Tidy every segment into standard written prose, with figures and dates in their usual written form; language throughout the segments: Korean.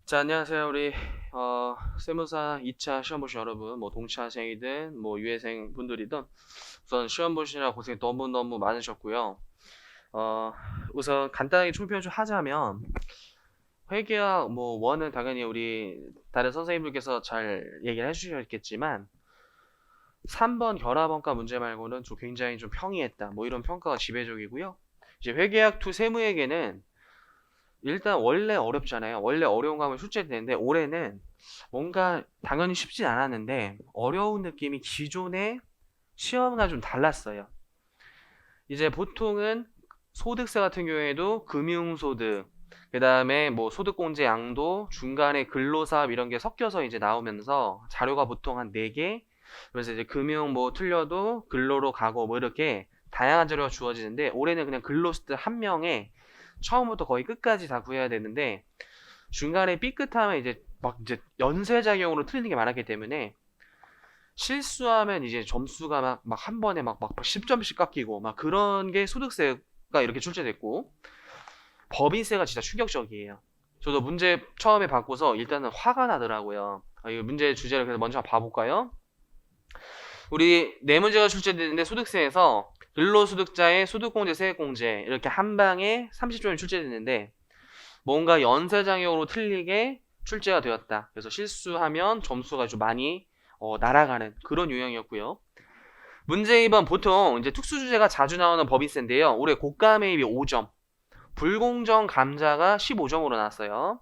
자, 안녕하세요. 우리 세무사 2차 시험 보신 여러분, 뭐 동차생이든 뭐 유예생 분들이든 우선 시험 보시느라 고생 너무너무 많으셨고요. 어, 우선 간단하게 총평 좀 하자면 회계학 뭐 원은 당연히 우리 다른 선생님들께서 잘 얘기를 해주셨겠지만 3번 결합원가 문제 말고는 좀 굉장히 좀 평이했다. 뭐 이런 평가가 지배적이고요. 이제 회계학 2 세무회계는 일단 원래 어렵잖아요. 원래 어려운 거 하면 출제되는데 올해는 뭔가 당연히 쉽진 않았는데 어려운 느낌이 기존의 시험과 좀 달랐어요. 이제 보통은 소득세 같은 경우에도 금융소득, 그 다음에 뭐 소득공제 양도, 중간에 근로사업 이런 게 섞여서 이제 나오면서 자료가 보통 한 4개, 그래서 이제 금융 뭐 틀려도 근로로 가고 뭐 이렇게 다양한 자료가 주어지는데 올해는 그냥 근로스트 한 명에 처음부터 거의 끝까지 다 구해야 되는데 중간에 삐끗하면 이제 막 이제 연쇄작용으로 틀리는 게 많았기 때문에 실수하면 이제 점수가 막 한 번에 막 10점씩 깎이고 막 그런 게 소득세가 이렇게 출제됐고 법인세가 진짜 충격적이에요. 저도 문제 처음에 받고서 일단은 화가 나더라고요. 이 문제 주제를 그래서 먼저 봐볼까요? 우리 네 문제가 출제됐는데 소득세에서 근로소득자의 소득공제, 세액공제 이렇게 한 방에 30점이 출제됐는데 뭔가 연쇄작용으로 틀리게 출제가 되었다. 그래서 실수하면 점수가 좀 많이 날아가는 그런 유형이었고요. 문제 2번 보통 이제 특수주제가 자주 나오는 법인세인데요. 올해 고가 매입이 5점, 불공정 감자가 15점으로 나왔어요.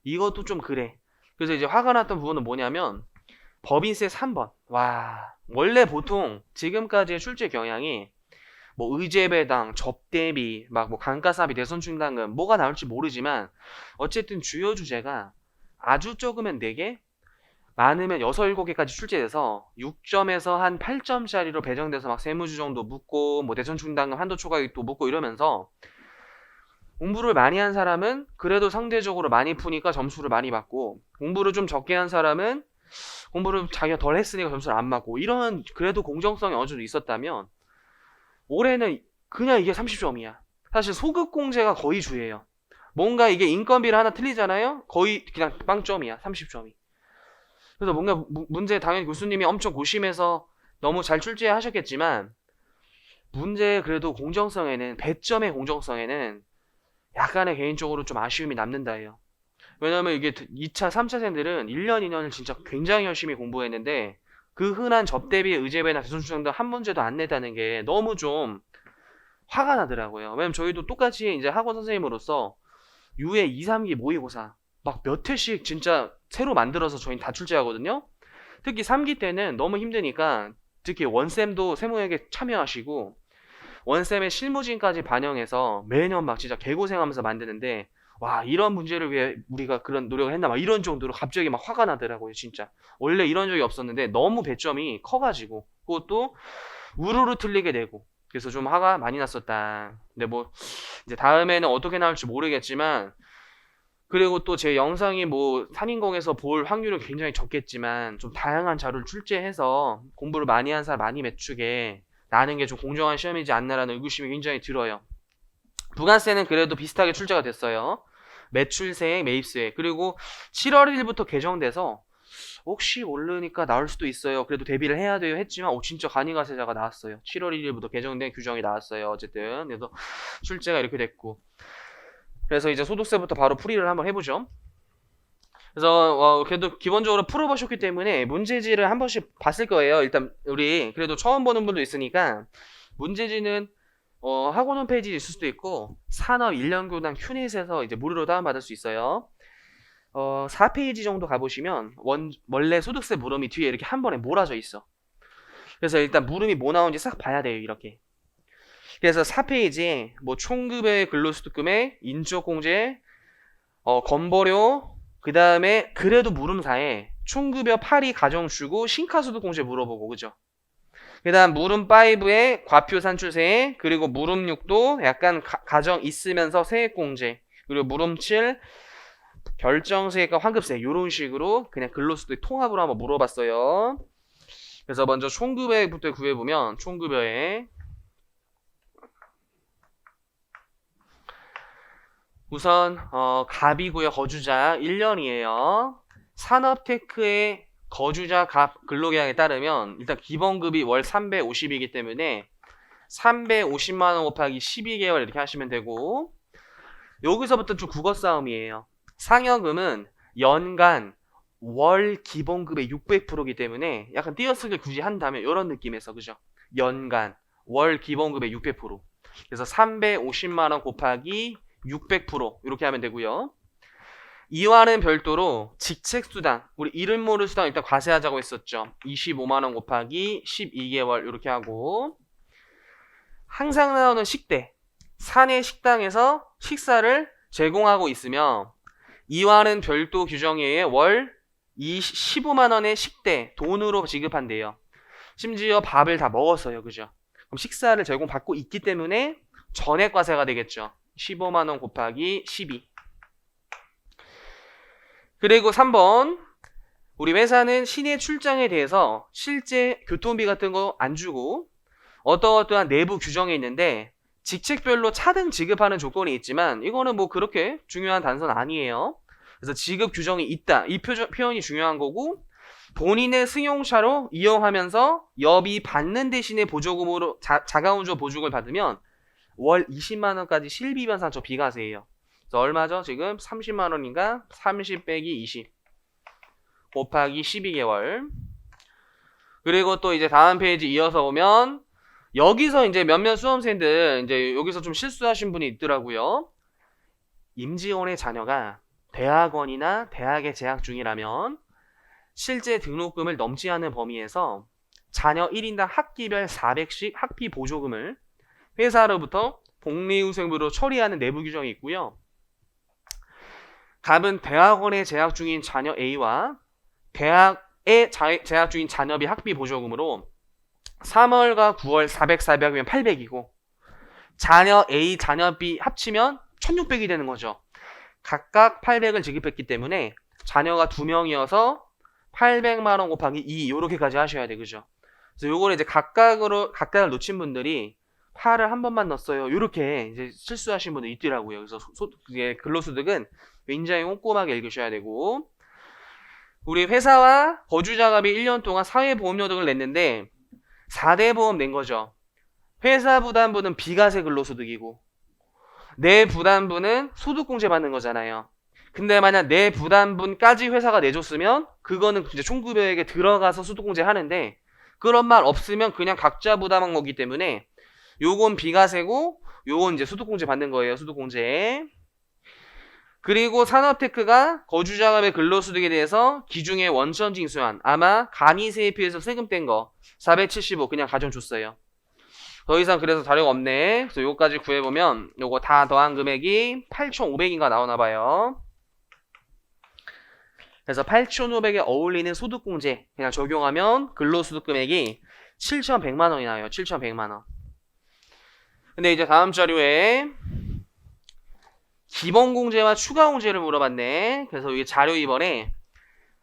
이것도 좀 그래. 그래서 이제 화가 났던 부분은 뭐냐면 법인세 3번. 와, 원래 보통 지금까지의 출제 경향이 뭐 의제배당, 접대비, 막 뭐 감가상각비, 대손충당금 뭐가 나올지 모르지만 어쨌든 주요 주제가 아주 적으면 4개, 많으면 6, 7개까지 출제돼서 6점에서 한 8점짜리로 배정돼서 막 세무조정도 묻고 뭐 대손충당금 한도 초과이익도 묻고 이러면서 공부를 많이 한 사람은 그래도 상대적으로 많이 푸니까 점수를 많이 받고 공부를 좀 적게 한 사람은 공부를 자기가 덜 했으니까 점수를 안 받고 이런 그래도 공정성이 어느 정도 있었다면 올해는 그냥 이게 30점이야. 사실 소급공제가 거의 주예요. 뭔가 이게 인건비를 하나 틀리잖아요? 거의 그냥 빵점이야. 30점이. 그래서 뭔가 문제 당연히 교수님이 엄청 고심해서 너무 잘 출제하셨겠지만 문제 그래도 공정성에는 배점의 공정성에는 약간의 개인적으로 좀 아쉬움이 남는다예요. 왜냐면 이게 2차, 3차생들은 1년, 2년을 진짜 굉장히 열심히 공부했는데 그 흔한 접대비, 의제배나 대손수정 등한 문제도 안 냈다는 게 너무 좀 화가 나더라고요. 왜냐면 저희도 똑같이 이제 학원 선생님으로서 유예 2, 3기 모의고사 막 몇 회씩 진짜 새로 만들어서 저희는 다 출제하거든요. 특히 3기 때는 너무 힘드니까 특히 원쌤도 세무에게 참여하시고 원쌤의 실무진까지 반영해서 매년 막 진짜 개고생하면서 만드는데 와 이런 문제를 위해 우리가 그런 노력을 했나 막 이런 정도로 갑자기 막 화가 나더라고요 진짜. 원래 이런 적이 없었는데 너무 배점이 커가지고 그것도 우르르 틀리게 되고 그래서 좀 화가 많이 났었다. 근데 뭐 이제 다음에는 어떻게 나올지 모르겠지만 그리고 또 제 영상이 뭐 산인공에서 볼 확률은 굉장히 적겠지만 좀 다양한 자료를 출제해서 공부를 많이 한 사람 많이 매추게 나는 게 좀 공정한 시험이지 않나라는 의구심이 굉장히 들어요. 부가세는 그래도 비슷하게 출제가 됐어요. 매출세액, 매입세액 그리고 7월 1일부터 개정돼서 혹시 모르니까 나올 수도 있어요. 그래도 대비를 해야 돼요 했지만 진짜 간이가세자가 나왔어요. 7월 1일부터 개정된 규정이 나왔어요. 어쨌든 그래서 출제가 이렇게 됐고 그래서 이제 소득세부터 바로 풀이를 한번 해보죠. 그래서 그래도 기본적으로 풀어보셨기 때문에 문제지를 한 번씩 봤을 거예요. 일단 우리 그래도 처음 보는 분도 있으니까 문제지는 학원 홈페이지에 있을 수도 있고 산업 1년교당 큐넷에서 이제 무료로 다운받을 수 있어요. 4페이지 정도 가보시면 원래 소득세 물음이 뒤에 이렇게 한 번에 몰아져 있어. 그래서 일단 물음이 뭐 나오는지 싹 봐야 돼요. 이렇게. 그래서 4페이지에 뭐 총급의 근로소득금액, 인적공제, 건보료, 그 다음에 그래도 물음사에 총급여 8위 가정주고 신가소득공제 물어보고 그죠? 그 다음 물음 5에 과표 산출세 그리고 물음 6도 약간 가정 있으면서 세액공제 그리고 물음 7 결정세액과 환급세 이런 식으로 그냥 근로소득 통합으로 한번 물어봤어요. 그래서 먼저 총급여부터 구해보면 총급여에 우선 갑이고요. 거주자 1년이에요. 산업테크의 거주자 갑 근로계약에 따르면 일단 기본급이 월 350이기 때문에 350만 원 곱하기 12개월 이렇게 하시면 되고, 여기서부터 좀 국어 싸움이에요. 상여금은 연간 월 기본급의 600%이기 때문에 약간 띄어쓰기를 굳이 한다면 이런 느낌에서, 그죠? 연간 월 기본급의 600%. 그래서 350만 원 곱하기 600% 이렇게 하면 되고요. 이와는 별도로 직책수당, 우리 이름 모를 수당 일단 과세하자고 했었죠. 25만 원 곱하기 12개월 이렇게 하고, 항상 나오는 식대, 사내 식당에서 식사를 제공하고 있으면 이와는 별도 규정에 의해 월 15만 원의 식대 돈으로 지급한대요. 심지어 밥을 다 먹었어요. 그죠? 그럼 식사를 제공받고 있기 때문에 전액과세가 되겠죠. 15만 원 곱하기 12. 그리고 3번, 우리 회사는 시내 출장에 대해서 실제 교통비 같은 거 안 주고 어떠한 내부 규정이 있는데 직책별로 차등 지급하는 조건이 있지만 이거는 뭐 그렇게 중요한 단서는 아니에요. 그래서 지급 규정이 있다, 이 표현이 중요한 거고, 본인의 승용차로 이용하면서 여비 받는 대신에 보조금으로 자가운전 보조금을 받으면 월 20만 원까지 실비 변산처 비과세예요. 그래서 얼마죠? 지금 30만 원인가? 30 빼기 20 곱하기 12개월. 그리고 또 이제 다음 페이지 이어서 보면 여기서 이제 몇몇 수험생들 이제 여기서 좀 실수하신 분이 있더라고요. 임직원의 자녀가 대학원이나 대학에 재학 중이라면 실제 등록금을 넘지 않는 범위에서 자녀 1인당 학기별 400씩 학비 보조금을 회사로부터 복리후생부로 처리하는 내부 규정이 있고요. 갑은 대학원에 재학 중인 자녀 A와 대학에 재학 중인 자녀 B 학비 보조금으로 3월과 9월 400, 400이면 800이고 자녀 A, 자녀 B 합치면 1600이 되는 거죠. 각각 800을 지급했기 때문에 자녀가 2명이어서 800만 원 곱하기 2 요렇게까지 하셔야 돼. 그죠? 그래서 요거를 이제 각각을 놓친 분들이 8을 한 번만 넣었어요. 요렇게 이제 실수하신 분들 있더라고요. 그래서 이제 근로소득은 굉장히 꼼꼼하게 읽으셔야 되고, 우리 회사와 거주자갑이 1년 동안 사회보험료 등을 냈는데 4대 보험 낸 거죠. 회사 부담부는 비과세 근로소득이고 내 부담부는 소득공제 받는 거잖아요. 근데 만약 내 부담분까지 회사가 내줬으면 그거는 이제 총급여액에 들어가서 소득공제 하는데 그런 말 없으면 그냥 각자 부담한 거기 때문에 요건 비과세고 요건 이제 소득공제 받는 거예요. 소득공제. 그리고 산업테크가 거주자갑의 근로소득에 대해서 기중의 원천징수한, 아마 간이세에 비해서 세금 뗀 거 475 그냥 가져줬어요. 더 이상 그래서 자료가 없네. 그래서 요거까지 구해보면 요거 다 더한 금액이 8,500인가 나오나봐요. 그래서 8,500에 어울리는 소득공제 그냥 적용하면 근로소득 금액이 7,100만 원이 나와요. 7,100만 원. 근데 이제 다음 자료에 기본공제와 추가공제를 물어봤네. 그래서 이 자료 2번에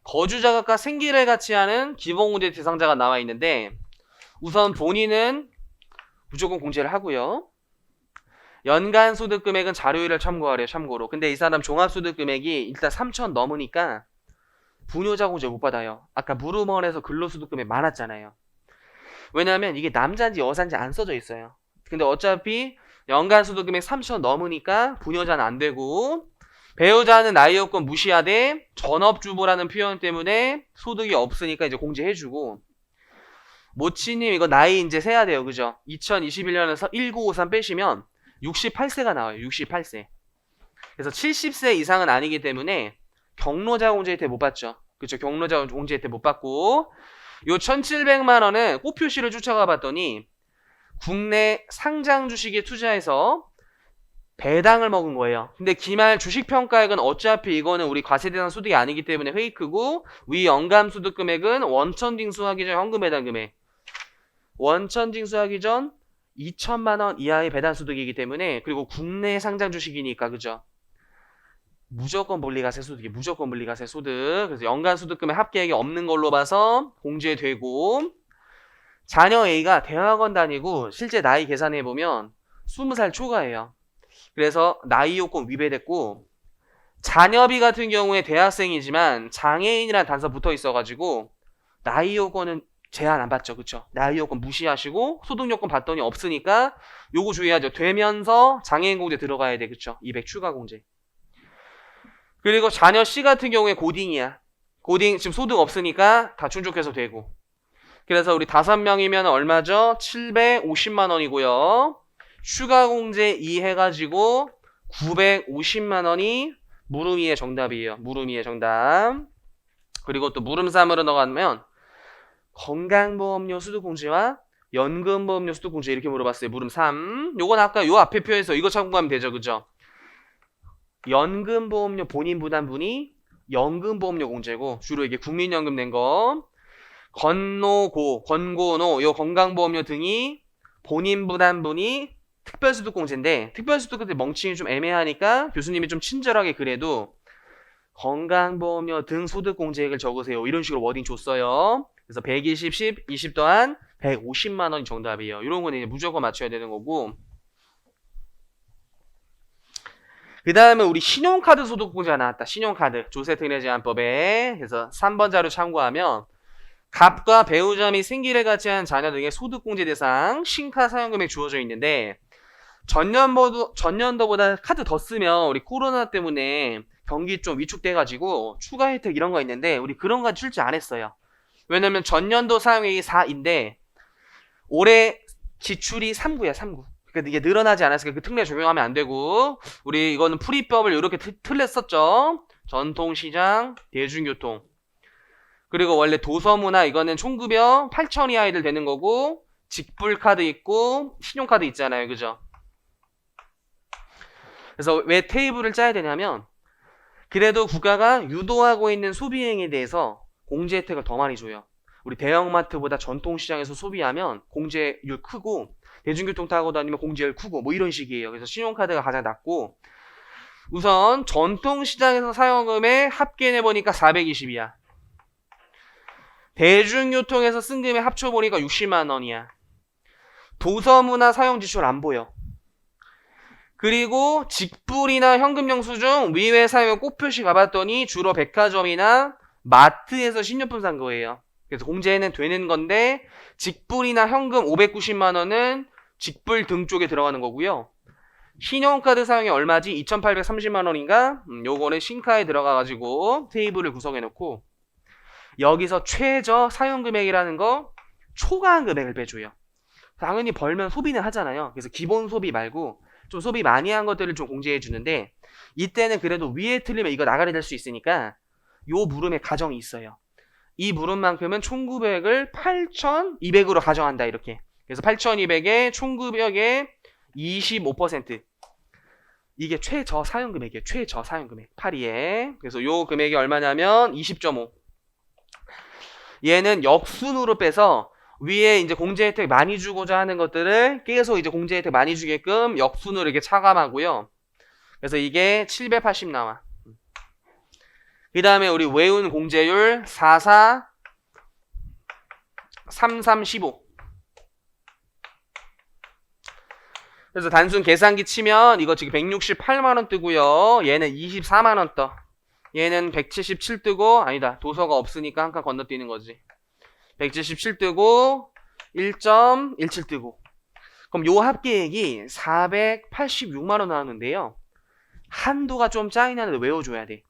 거주자각과 생계를 같이 하는 기본공제 대상자가 나와 있는데 우선 본인은 무조건 공제를 하고요. 연간 소득 금액은 자료 1을 참고하래요. 참고로. 근데 이 사람 종합소득 금액이 일단 3,000 넘으니까 부녀자 공제 못 받아요. 아까 물음원에서 근로소득 금액 많았잖아요. 왜냐하면 이게 남자인지 여자인지 안 써져 있어요. 근데 어차피 연간 소득 금액 3,000 넘으니까 부녀자는 안 되고, 배우자는 나이 요건 무시하되 전업주부라는 표현 때문에 소득이 없으니까 이제 공제해주고, 모치님 이거 나이 이제 세야 돼요. 그죠? 2021년에서 1953 빼시면 68세가 나와요. 68세. 그래서 70세 이상은 아니기 때문에 경로자 공제 혜택 못 받죠. 그쵸? 경로자 공제 혜택 못 받고, 요 1,700만 원은 꽃표시를 쫓아가 봤더니 국내 상장 주식에 투자해서 배당을 먹은 거예요. 근데 기말 주식평가액은 어차피 이거는 우리 과세대상 소득이 아니기 때문에 페이크고, 위 연간 소득 금액은 원천징수하기 전 현금 배당 금액. 원천징수하기 전 2천만 원 이하의 배당 소득이기 때문에, 그리고 국내 상장 주식이니까, 그죠? 무조건 물리과세 소득이 무조건 물리과세 소득. 그래서 연간 소득 금액 합계액이 없는 걸로 봐서 공제되고, 자녀 A가 대학원 다니고 실제 나이 계산해보면 20살 초과예요. 그래서 나이 요건 위배됐고, 자녀비 같은 경우에 대학생이지만 장애인이라는 단서 붙어 있어가지고 나이 요건은 제한 안 받죠. 그쵸? 나이 요건 무시하시고 소득 요건 봤더니 없으니까 요거 주의하죠. 되면서 장애인 공제 들어가야 돼. 그쵸? 200 추가 공제. 그리고 자녀 C 같은 경우에 고딩이야. 고딩 지금 소득 없으니까 다 충족해서 되고. 그래서 우리 5명이면 얼마죠? 750만 원이고요. 추가 공제 2 해가지고 950만 원이 물음이의 정답이에요. 물음이의 정답. 그리고 또 물음 3으로 넘어가면 건강보험료 수도공제와 연금보험료 수도공제 이렇게 물어봤어요. 물음 3. 요건 아까 요 앞에 표에서 이거 참고하면 되죠. 그죠? 연금보험료 본인부담분이 연금보험료 공제고 주로 이게 국민연금 낸 거. 건노고, 건고노 요 건강보험료 등이 본인부담분이 특별소득공제인데 특별소득공제 멍칭이 좀 애매하니까 교수님이 좀 친절하게 그래도 건강보험료 등 소득공제액을 적으세요. 이런 식으로 워딩 줬어요. 그래서 120, 10, 20 또한 150만 원이 정답이에요. 이런 거는 이제 무조건 맞춰야 되는 거고. 그 다음에 우리 신용카드 소득공제가 나왔다. 신용카드 조세특례 제한법에. 그래서 3번 자료 참고하면 갑과 배우자 및 생기를 같이 한 자녀 등의 소득공제 대상 신카 사용금액 주어져 있는데 전년도보다 카드 더 쓰면 우리 코로나 때문에 경기 좀 위축돼가지고 추가 혜택 이런 거 있는데 우리 그런 거 출제 안 했어요. 왜냐면 전년도 사용액이 4인데 올해 지출이 3구야 3구. 그러니까 이게 늘어나지 않았으니까 그 특례 적용하면 안 되고 우리 이거는 풀이법을 이렇게 틀렸었죠. 전통시장, 대중교통. 그리고 원래 도서문화 이거는 총급여 8,000 이하이들 되는 거고 직불카드 있고 신용카드 있잖아요. 그죠? 그래서 왜 테이블을 짜야 되냐면 그래도 국가가 유도하고 있는 소비행위에 대해서 공제 혜택을 더 많이 줘요. 우리 대형마트보다 전통시장에서 소비하면 공제율 크고 대중교통 타고 다니면 공제율 크고 뭐 이런 식이에요. 그래서 신용카드가 가장 낮고 우선 전통시장에서 사용금의 합계내보니까 420이야. 대중교통에서 쓴 금액 합쳐보니까 60만 원이야. 도서문화 사용지출 안 보여. 그리고 직불이나 현금 영수증 위외 사용은 꼭 표시 가봤더니 주로 백화점이나 마트에서 신용품 산 거예요. 그래서 공제는 되는 건데 직불이나 현금 590만 원은 직불 등 쪽에 들어가는 거고요. 신용카드 사용이 얼마지? 2,830만 원인가? 요거는 신카에 들어가가지고 테이블을 구성해 놓고 여기서 최저 사용금액이라는 거 초과한 금액을 빼줘요. 당연히 벌면 소비는 하잖아요. 그래서 기본 소비 말고 좀 소비 많이 한 것들을 좀 공제해 주는데 이때는 그래도 위에 틀리면 이거 나가리 될 수 있으니까 요 물음에 가정이 있어요. 이 물음만큼은 총급액을 8,200으로 가정한다 이렇게. 그래서 8,200에 총급액의 25% 이게 최저 사용금액이에요. 최저 사용금액 8위에. 그래서 요 금액이 얼마냐면 20.5. 얘는 역순으로 빼서 위에 이제 공제 혜택 많이 주고자 하는 것들을 계속 이제 공제 혜택 많이 주게끔 역순으로 이렇게 차감하고요. 그래서 이게 780 나와. 그 다음에 우리 외운 공제율 44, 33, 15. 그래서 단순 계산기 치면 이거 지금 168만원 뜨고요. 얘는 24만원 떠. 얘는 177 뜨고 아니다. 도서가 없으니까 한 칸 건너뛰는 거지. 177 뜨고 1.17 뜨고 그럼 요 합계액이 486만원 나왔는데요. 한도가 좀 짜긴 하는데 외워줘야 돼.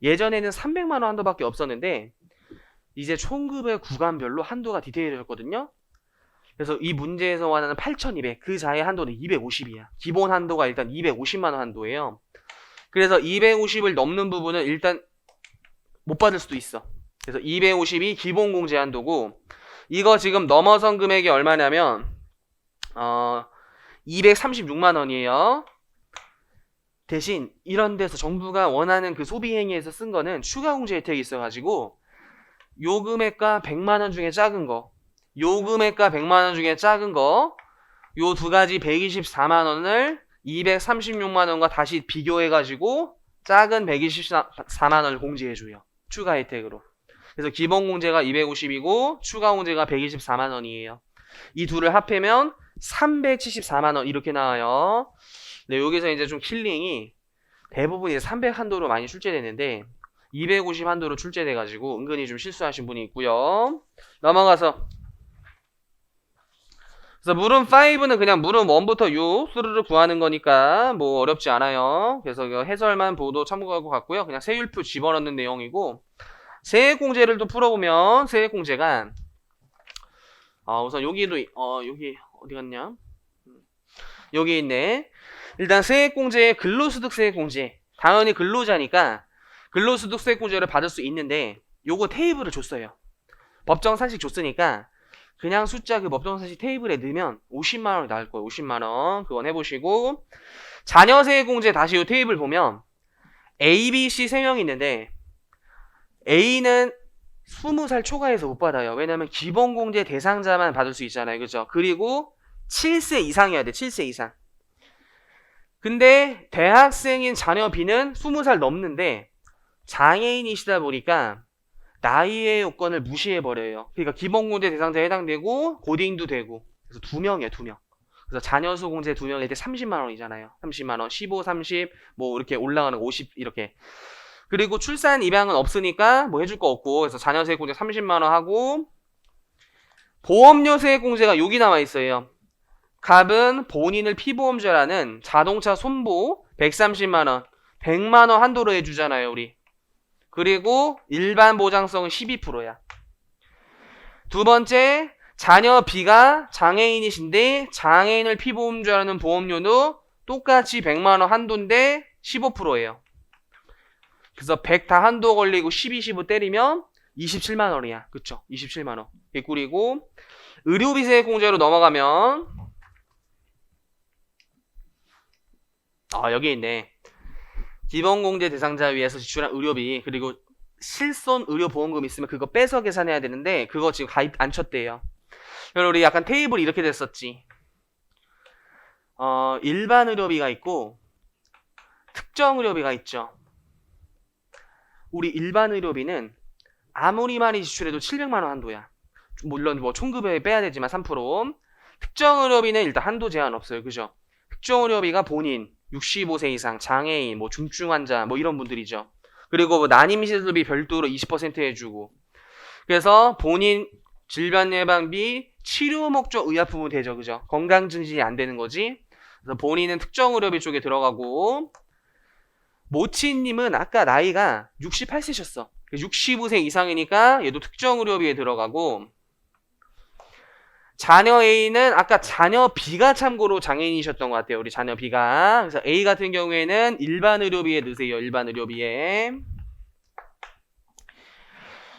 예전에는 300만원 한도밖에 없었는데 이제 총급의 구간별로 한도가 디테일해졌거든요. 그래서 이 문제에서 원하는 8,200 그 자의 한도는 250이야. 기본 한도가 일단 250만원 한도예요. 그래서 250을 넘는 부분은 일단 못 받을 수도 있어. 그래서 250이 기본 공제 한도고 이거 지금 넘어선 금액이 얼마냐면 236만 원이에요. 대신 이런 데서 정부가 원하는 그 소비 행위에서 쓴 거는 추가 공제 혜택이 있어가지고 요 금액과 100만 원 중에 작은 거, 요 금액과 100만 원 중에 작은 거, 요 두 가지 124만 원을 236만 원과 다시 비교해가지고 작은 124만 원을 공제해줘요. 추가 혜택으로. 그래서 기본 공제가 250이고 추가 공제가 124만 원이에요. 이 둘을 합하면 374만 원 이렇게 나와요. 네, 여기서 이제 좀 킬링이 대부분 이제 300 한도로 많이 출제되는데 250 한도로 출제돼가지고 은근히 좀 실수하신 분이 있고요. 넘어가서 그래서 물음 5는 그냥 물음 1부터 6 스르르 구하는 거니까 뭐 어렵지 않아요. 그래서 이거 해설만 보도 참고할 것 같고요. 그냥 세율표 집어넣는 내용이고 세액공제를 또 풀어보면 세액공제가 우선 여기도 여기 어디 갔냐? 여기 있네. 일단 세액공제 근로소득 세액공제 당연히 근로자니까 근로소득 세액공제를 받을 수 있는데 요거 테이블을 줬어요. 법정산식 줬으니까 그냥 숫자 그 법정산식 테이블에 넣으면 50만원이 나올 거예요. 50만원 그건 해보시고 자녀세액공제 다시 요 테이블 보면 A, B, C 3명이 있는데 A는 20살 초과해서 못 받아요. 왜냐면 기본공제 대상자만 받을 수 있잖아요. 그죠? 그리고 7세 이상이어야 돼. 7세 이상. 근데 대학생인 자녀 B는 20살 넘는데 장애인이시다 보니까 나이의 요건을 무시해버려요. 그러니까 기본공제 대상자에 해당되고 고딩도 되고 그래서 2명이에요. 2명. 그래서 자녀수 공제 2명일 때 30만원이잖아요. 30만원, 15, 30, 뭐 이렇게 올라가는 거 50 이렇게. 그리고 출산 입양은 없으니까 뭐 해줄 거 없고 그래서 자녀세액공제 30만원 하고 보험료세액공제가 여기 나와 있어요. 갑은 본인을 피보험자라는 자동차 손보 130만원 100만원 한도로 해주잖아요 우리. 그리고 일반 보장성은 12%야. 두 번째 자녀 B가 장애인이신데 장애인을 피보험자라는 보험료도 똑같이 100만원 한도인데 15%예요. 그래서 100 다 한도 걸리고 12, 15 때리면 27만원이야. 그쵸? 27만원. 개꿀이고 의료비세액공제로 넘어가면 여기 있네. 기본공제 대상자 위에서 지출한 의료비 그리고 실손 의료보험금 있으면 그거 빼서 계산해야 되는데 그거 지금 가입 안 쳤대요. 그리고 우리 약간 테이블이 이렇게 됐었지. 일반 의료비가 있고 특정 의료비가 있죠. 우리 일반 의료비는 아무리 많이 지출해도 700만원 한도야. 물론 뭐 총급여에 빼야 되지만 3%. 특정 의료비는 일단 한도 제한 없어요. 그죠? 특정 의료비가 본인 65세 이상 장애인 뭐 중증 환자 뭐 이런 분들이죠. 그리고 뭐 난임시설비 별도로 20% 해주고 그래서 본인 질병 예방비 치료 목적 의약품은 되죠. 그죠? 건강 증진이 안 되는 거지. 그래서 본인은 특정 의료비 쪽에 들어가고 모치님은 아까 나이가 68세셨어. 65세 이상이니까 얘도 특정 의료비에 들어가고 자녀 A는 아까 자녀 B가 참고로 장애인이셨던 것 같아요. 우리 자녀 B가. 그래서 A 같은 경우에는 일반 의료비에 넣으세요. 일반 의료비에.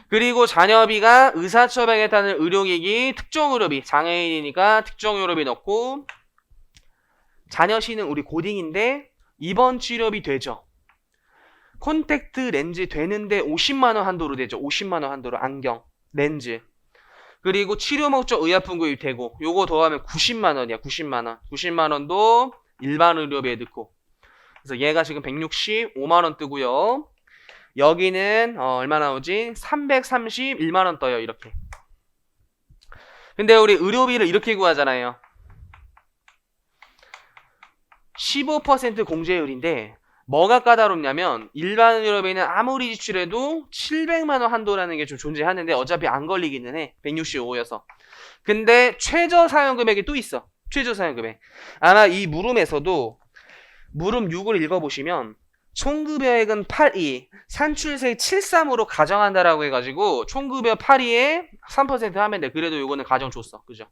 그리고 자녀 B가 의사처방에 따른 의료기기 특정 의료비 장애인이니까 특정 의료비 넣고 자녀 C는 우리 고딩인데 입원 치료비 되죠. 콘택트 렌즈 되는데 50만원 한도로 되죠. 50만원 한도로 안경, 렌즈. 그리고 치료 목적 의약품 구입되고 요거 더하면 90만원이야. 90만원. 90만원도 일반 의료비에 넣고 그래서 얘가 지금 165만원 뜨고요. 여기는 얼마 나오지? 331만원 떠요. 이렇게. 근데 우리 의료비를 이렇게 구하잖아요. 15% 공제율인데 뭐가 까다롭냐면 일반 의료비는 아무리 지출해도 700만원 한도라는 게 좀 존재하는데 어차피 안 걸리기는 해. 165여서. 근데 최저 사용 금액이 또 있어. 최저 사용 금액. 아마 이 물음에서도 물음 6을 읽어보시면 총급여액은 8이 산출세 73으로 가정한다라고 해가지고 총급여 8이에 3% 하면 돼. 그래도 요거는 가정 줬어. 그죠?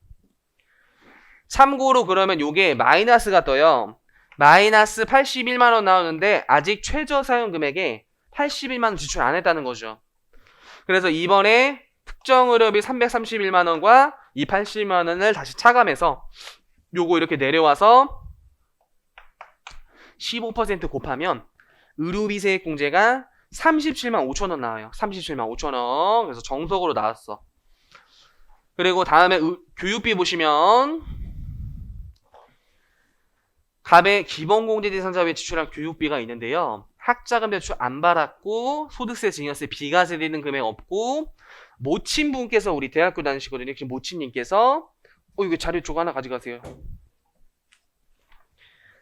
참고로 그러면 요게 마이너스가 떠요. 마이너스 81만원 나오는데 아직 최저 사용 금액에 81만원 지출 안 했다는 거죠. 그래서 이번에 특정 의료비 331만원과 이 80만원을 다시 차감해서 요거 이렇게 내려와서 15% 곱하면 의료비 세액 공제가 37만 5천원 나와요. 37만 5천원. 그래서 정석으로 나왔어. 그리고 다음에 교육비 보시면 갑의 기본공제 대상자에 지출한 교육비가 있는데요. 학자금 대출 안 받았고 소득세, 증여세, 비과세 되는 금액 없고 모친분께서 우리 대학교 다니시거든요. 지금 모친님께서 이거 자료 쪽 하나 가져가세요.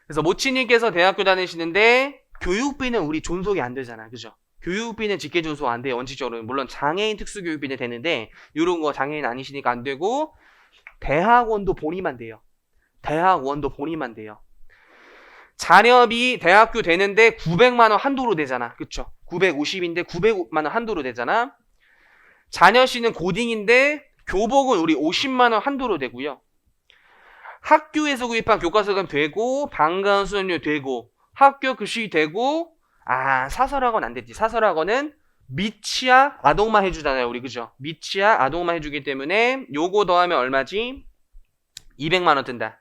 그래서 모치님께서 대학교 다니시는데 교육비는 우리 존속이 안 되잖아. 그죠? 교육비는 직계 존속 안 돼요. 원칙적으로. 물론 장애인 특수교육비는 되는데 이런 거 장애인 아니시니까 안 되고 대학원도 본위만 돼요. 대학원도 본위만 돼요. 자녀비 대학교 되는데 900만 원 한도로 되잖아. 그쵸? 950인데 900만 원 한도로 되잖아. 자녀씨는 고딩인데 교복은 우리 50만 원 한도로 되고요. 학교에서 구입한 교과서는 되고 방과후 수업료 되고 학교 급식이 되고 사설학원 안 되지. 사설학원은 미취학 아동만 해주잖아요. 우리 그죠? 미취학 아동만 해주기 때문에 요거 더하면 얼마지? 200만 원 뜬다.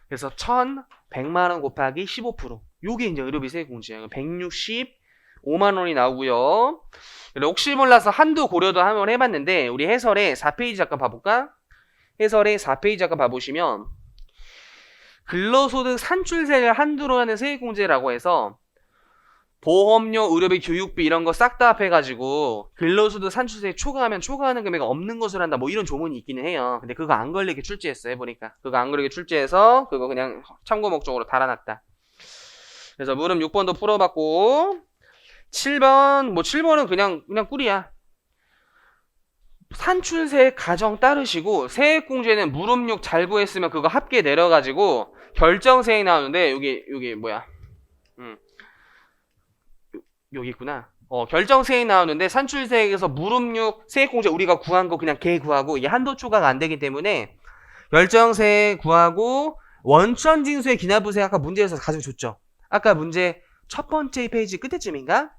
그래서 1,100만 원 곱하기 15%. 요게 이제 의료비 세액공제예요. 165만 원이 나오고요. 혹시 몰라서 한도 고려도 한번 해봤는데 우리 해설에 4페이지 잠깐 봐볼까? 해설에 4페이지 잠깐 봐보시면 근로소득 산출세를 한도로 하는 세액공제라고 해서 보험료, 의료비, 교육비 이런 거 싹 다 합해가지고 근로소득 산출세 초과하면 초과하는 금액이 없는 것을 한다. 뭐 이런 조문이 있기는 해요. 근데 그거 안 걸리게 출제했어. 해보니까 그거 안 걸리게 출제해서 그거 그냥 참고 목적으로 달아놨다. 그래서 물음 6번도 풀어봤고 7번 7번은 그냥 꿀이야. 산출세 가정 따르시고 세액공제는 물음 6 잘 구했으면 그거 합계 내려가지고 결정세액 나오는데 여기 뭐야? 여기 있구나. 결정세액 나오는데 산출세액에서 물음 6 세액공제 우리가 구한 거 그냥 개 구하고 이게 한도 초과가 안 되기 때문에 결정세액 구하고 원천징수의 기납부세 아까 문제에서 가지고 줬죠. 아까 문제 첫 번째 페이지 끝에쯤인가?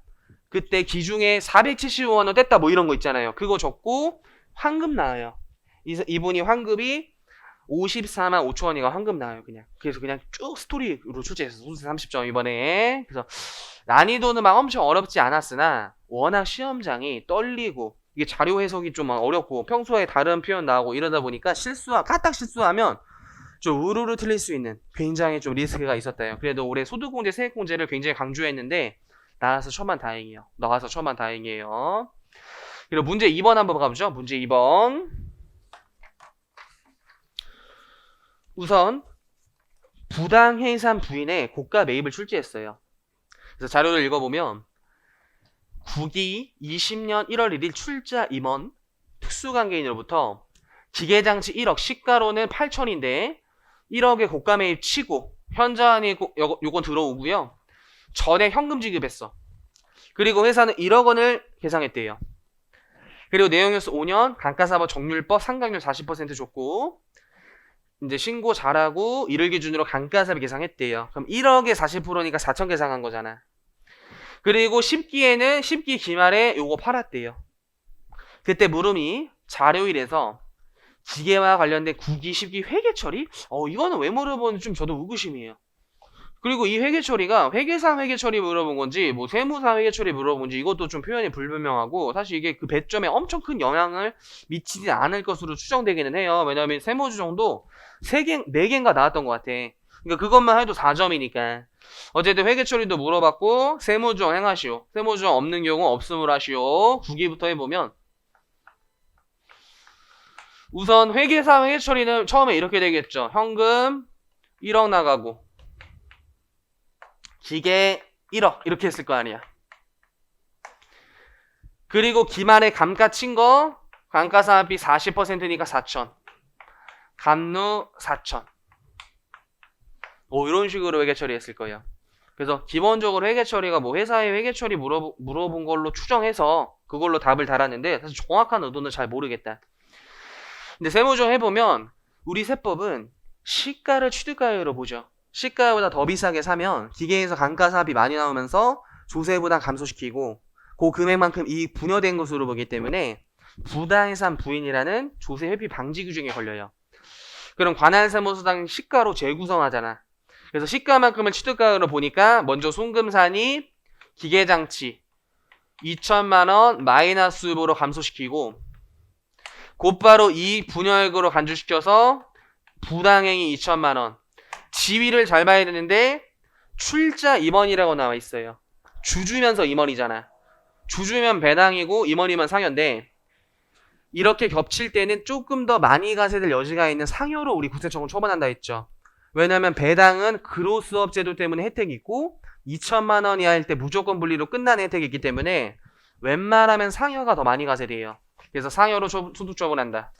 그때 기중에 475만 원 뗐다 뭐 이런 거 있잖아요. 그거 적고 환급 나와요. 이분이 환급이 54만 5천 원이가 환급 나와요. 그래서 그냥 쭉 스토리로 출제했어. 소수 30점 이번에. 그래서 난이도는 막 엄청 어렵지 않았으나 워낙 시험장이 떨리고 이게 자료 해석이 좀 어렵고 평소에 다른 표현 나오고 이러다 보니까 까딱 실수하면 좀 우르르 틀릴 수 있는 굉장히 좀 리스크가 있었다요. 그래도 올해 소득공제, 세액공제를 굉장히 강조했는데 나와서 천만다행이에요. 그리고 문제 2번 한번 가보죠. 문제 2번. 우선 부당해산 부인의 고가 매입을 출제했어요. 그래서 자료를 읽어보면 9기 20년 1월 1일 출자 임원 특수관계인으로부터 기계장치 1억 시가로는 8천인데 1억의 고가 매입 치고 현저한이 요건 들어오고요. 전에 현금 지급했어. 그리고 회사는 1억 원을 계상했대요. 그리고 내용에서 5년 감가상각 정률법 상각률 40% 줬고 이제 신고 잘하고 이를 기준으로 감가상각 계상했대요. 그럼 1억에 40%니까 4천 계상한 거잖아. 그리고 10기 기말에 요거 팔았대요. 그때 물음이 자료일에서 기계와 관련된 9기, 10기 회계 처리? 이거는 왜 물어보는지 좀 저도 의구심이에요. 그리고 이 회계 처리가 회계상 회계 처리 물어본 건지 뭐 세무상 회계 처리 물어본 건지 이것도 좀 표현이 불분명하고 사실 이게 그 배점에 엄청 큰 영향을 미치지 않을 것으로 추정되기는 해요. 왜냐하면 세무조정도 4개인가 나왔던 것 같아. 그러니까 그것만 해도 4점이니까. 어쨌든 회계 처리도 물어봤고 세무조정 행하시오. 세무조정 없는 경우 없음을 하시오. 9기부터 해보면 우선 회계상 회계 처리는 처음에 이렇게 되겠죠. 현금 1억 나가고 기계 1억 이렇게 했을 거 아니야. 그리고 기말에 감가 친 거 감가상각비 40%니까 4천. 감루 4천. 이런 식으로 회계 처리했을 거예요. 그래서 기본적으로 회계 처리가 뭐 회사의 회계 처리 물어본 걸로 추정해서 그걸로 답을 달았는데 사실 정확한 의도는 잘 모르겠다. 근데 세무조정 해보면 우리 세법은 시가를 취득가율로 보죠. 시가보다 더 비싸게 사면 기계에서 감가상각비 많이 나오면서 조세부담 감소시키고 그 금액만큼 이익 분여된 것으로 보기 때문에 부당해산 부인이라는 조세 회피 방지 규정에 걸려요. 그럼 관할세무서당 시가로 재구성하잖아. 그래서 시가만큼을 취득가율로 보니까 먼저 송금산이 기계장치 2천만 원 마이너스 유보로 감소시키고 곧바로 이익 분여액으로 간주시켜서 부당행위 2천만 원. 지위를 잘 봐야 되는데 출자 임원이라고 나와 있어요. 주주면서 임원이잖아. 주주면 배당이고 임원이면 상여인데 이렇게 겹칠 때는 조금 더 많이 가세될 여지가 있는 상여로 우리 국세청은 처분한다 했죠. 왜냐면 배당은 그로스업 제도 때문에 혜택이 있고 2천만 원 이하일 때 무조건 분리로 끝나는 혜택이 있기 때문에 웬만하면 상여가 더 많이 가세돼요. 그래서 상여로 소득 처분한다.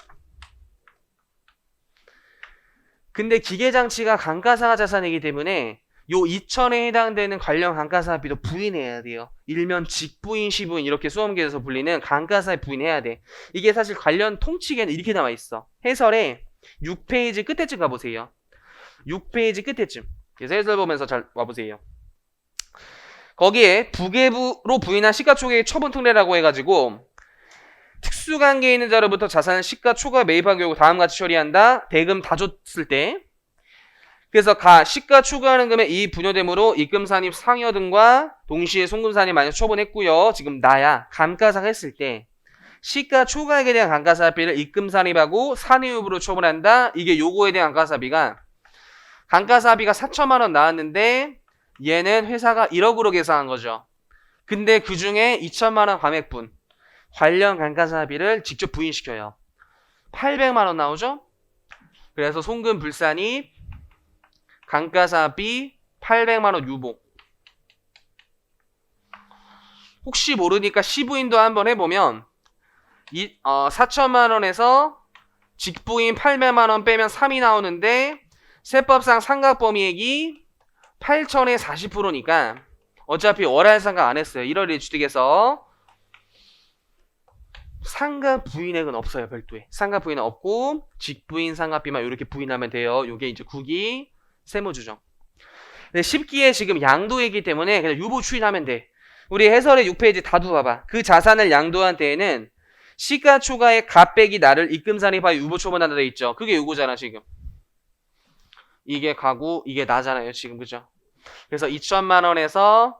근데 기계장치가 감가상각 자산이기 때문에 요 2천에 해당되는 관련 감가상각비도 부인해야 돼요. 일면 직부인, 시부인 이렇게 수험계에서 불리는 감가상각 부인해야 돼. 이게 사실 관련 통칙에는 이렇게 나와 있어. 해설에 6페이지 끝에쯤 가보세요. 6페이지 끝에쯤. 그래서 해설 보면서 잘 와보세요. 거기에 부계부로 부인한 시가총액의 처분 특례라고 해가지고 특수관계에 있는 자로부터 자산을 시가 초과 매입한 경우 다음같이 처리한다. 대금 다 줬을 때. 그래서 시가 초과하는 금액 이 분여됨으로 입금산입 상여 등과 동시에 송금산입 만약 처분했고요. 지금 나야 감가상 했을 때 시가 초과액에 대한 감가상각비를 입금산입하고 산입으로 처분한다. 이게 요거에 대한 감가상각비가 4천만 원 나왔는데 얘는 회사가 1억으로 계산한 거죠. 근데 그 중에 2천만 원 감액분 관련 감가상각비를 직접 부인시켜요. 800만 원 나오죠? 그래서 송금 불산입 감가상각비 800만 원 유보. 혹시 모르니까 시부인도 한번 해보면 4천만 원에서 직부인 800만 원 빼면 3이 나오는데 세법상 상각범위액이 8천의 40%니까 어차피 월할 상각 안 했어요. 1월 1일 취득해서 상각 부인액은 없어요. 별도에. 상각 부인은 없고 직부인 상각비만 이렇게 부인하면 돼요. 요게 이제 9기 세무주정. 근데 10기에 지금 양도이기 때문에 그냥 유보 추인하면 돼. 우리 해설의 6페이지 다 두어봐봐. 그 자산을 양도한 때에는 시가초과의 값빼기 나를 입금산입하여 유보 처분한다 돼 있죠. 그게 요거잖아 지금. 이게 가구, 이게 나잖아요 지금. 그죠? 그래서 2천만 원에서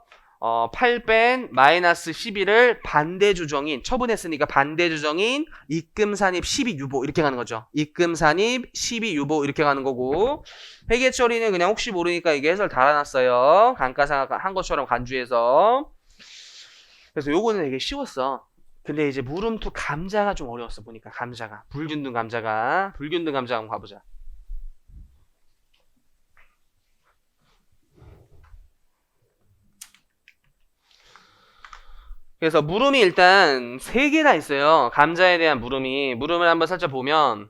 8 뺀 마이너스 12를 반대주정인, 처분했으니까 반대주정인 입금산입 12유보 이렇게 가는 거죠. 입금산입 12유보 이렇게 가는 거고, 회계처리는 그냥 혹시 모르니까 이게 해설 달아놨어요. 감가상각 한 것처럼 간주해서. 그래서 요거는 되게 쉬웠어. 근데 이제 물음투 감자가 좀 어려웠어. 보니까 감자가 불균등 감자가 한번 가보자. 그래서 물음이 일단 3개나 있어요. 감자에 대한 물음을 한번 살짝 보면,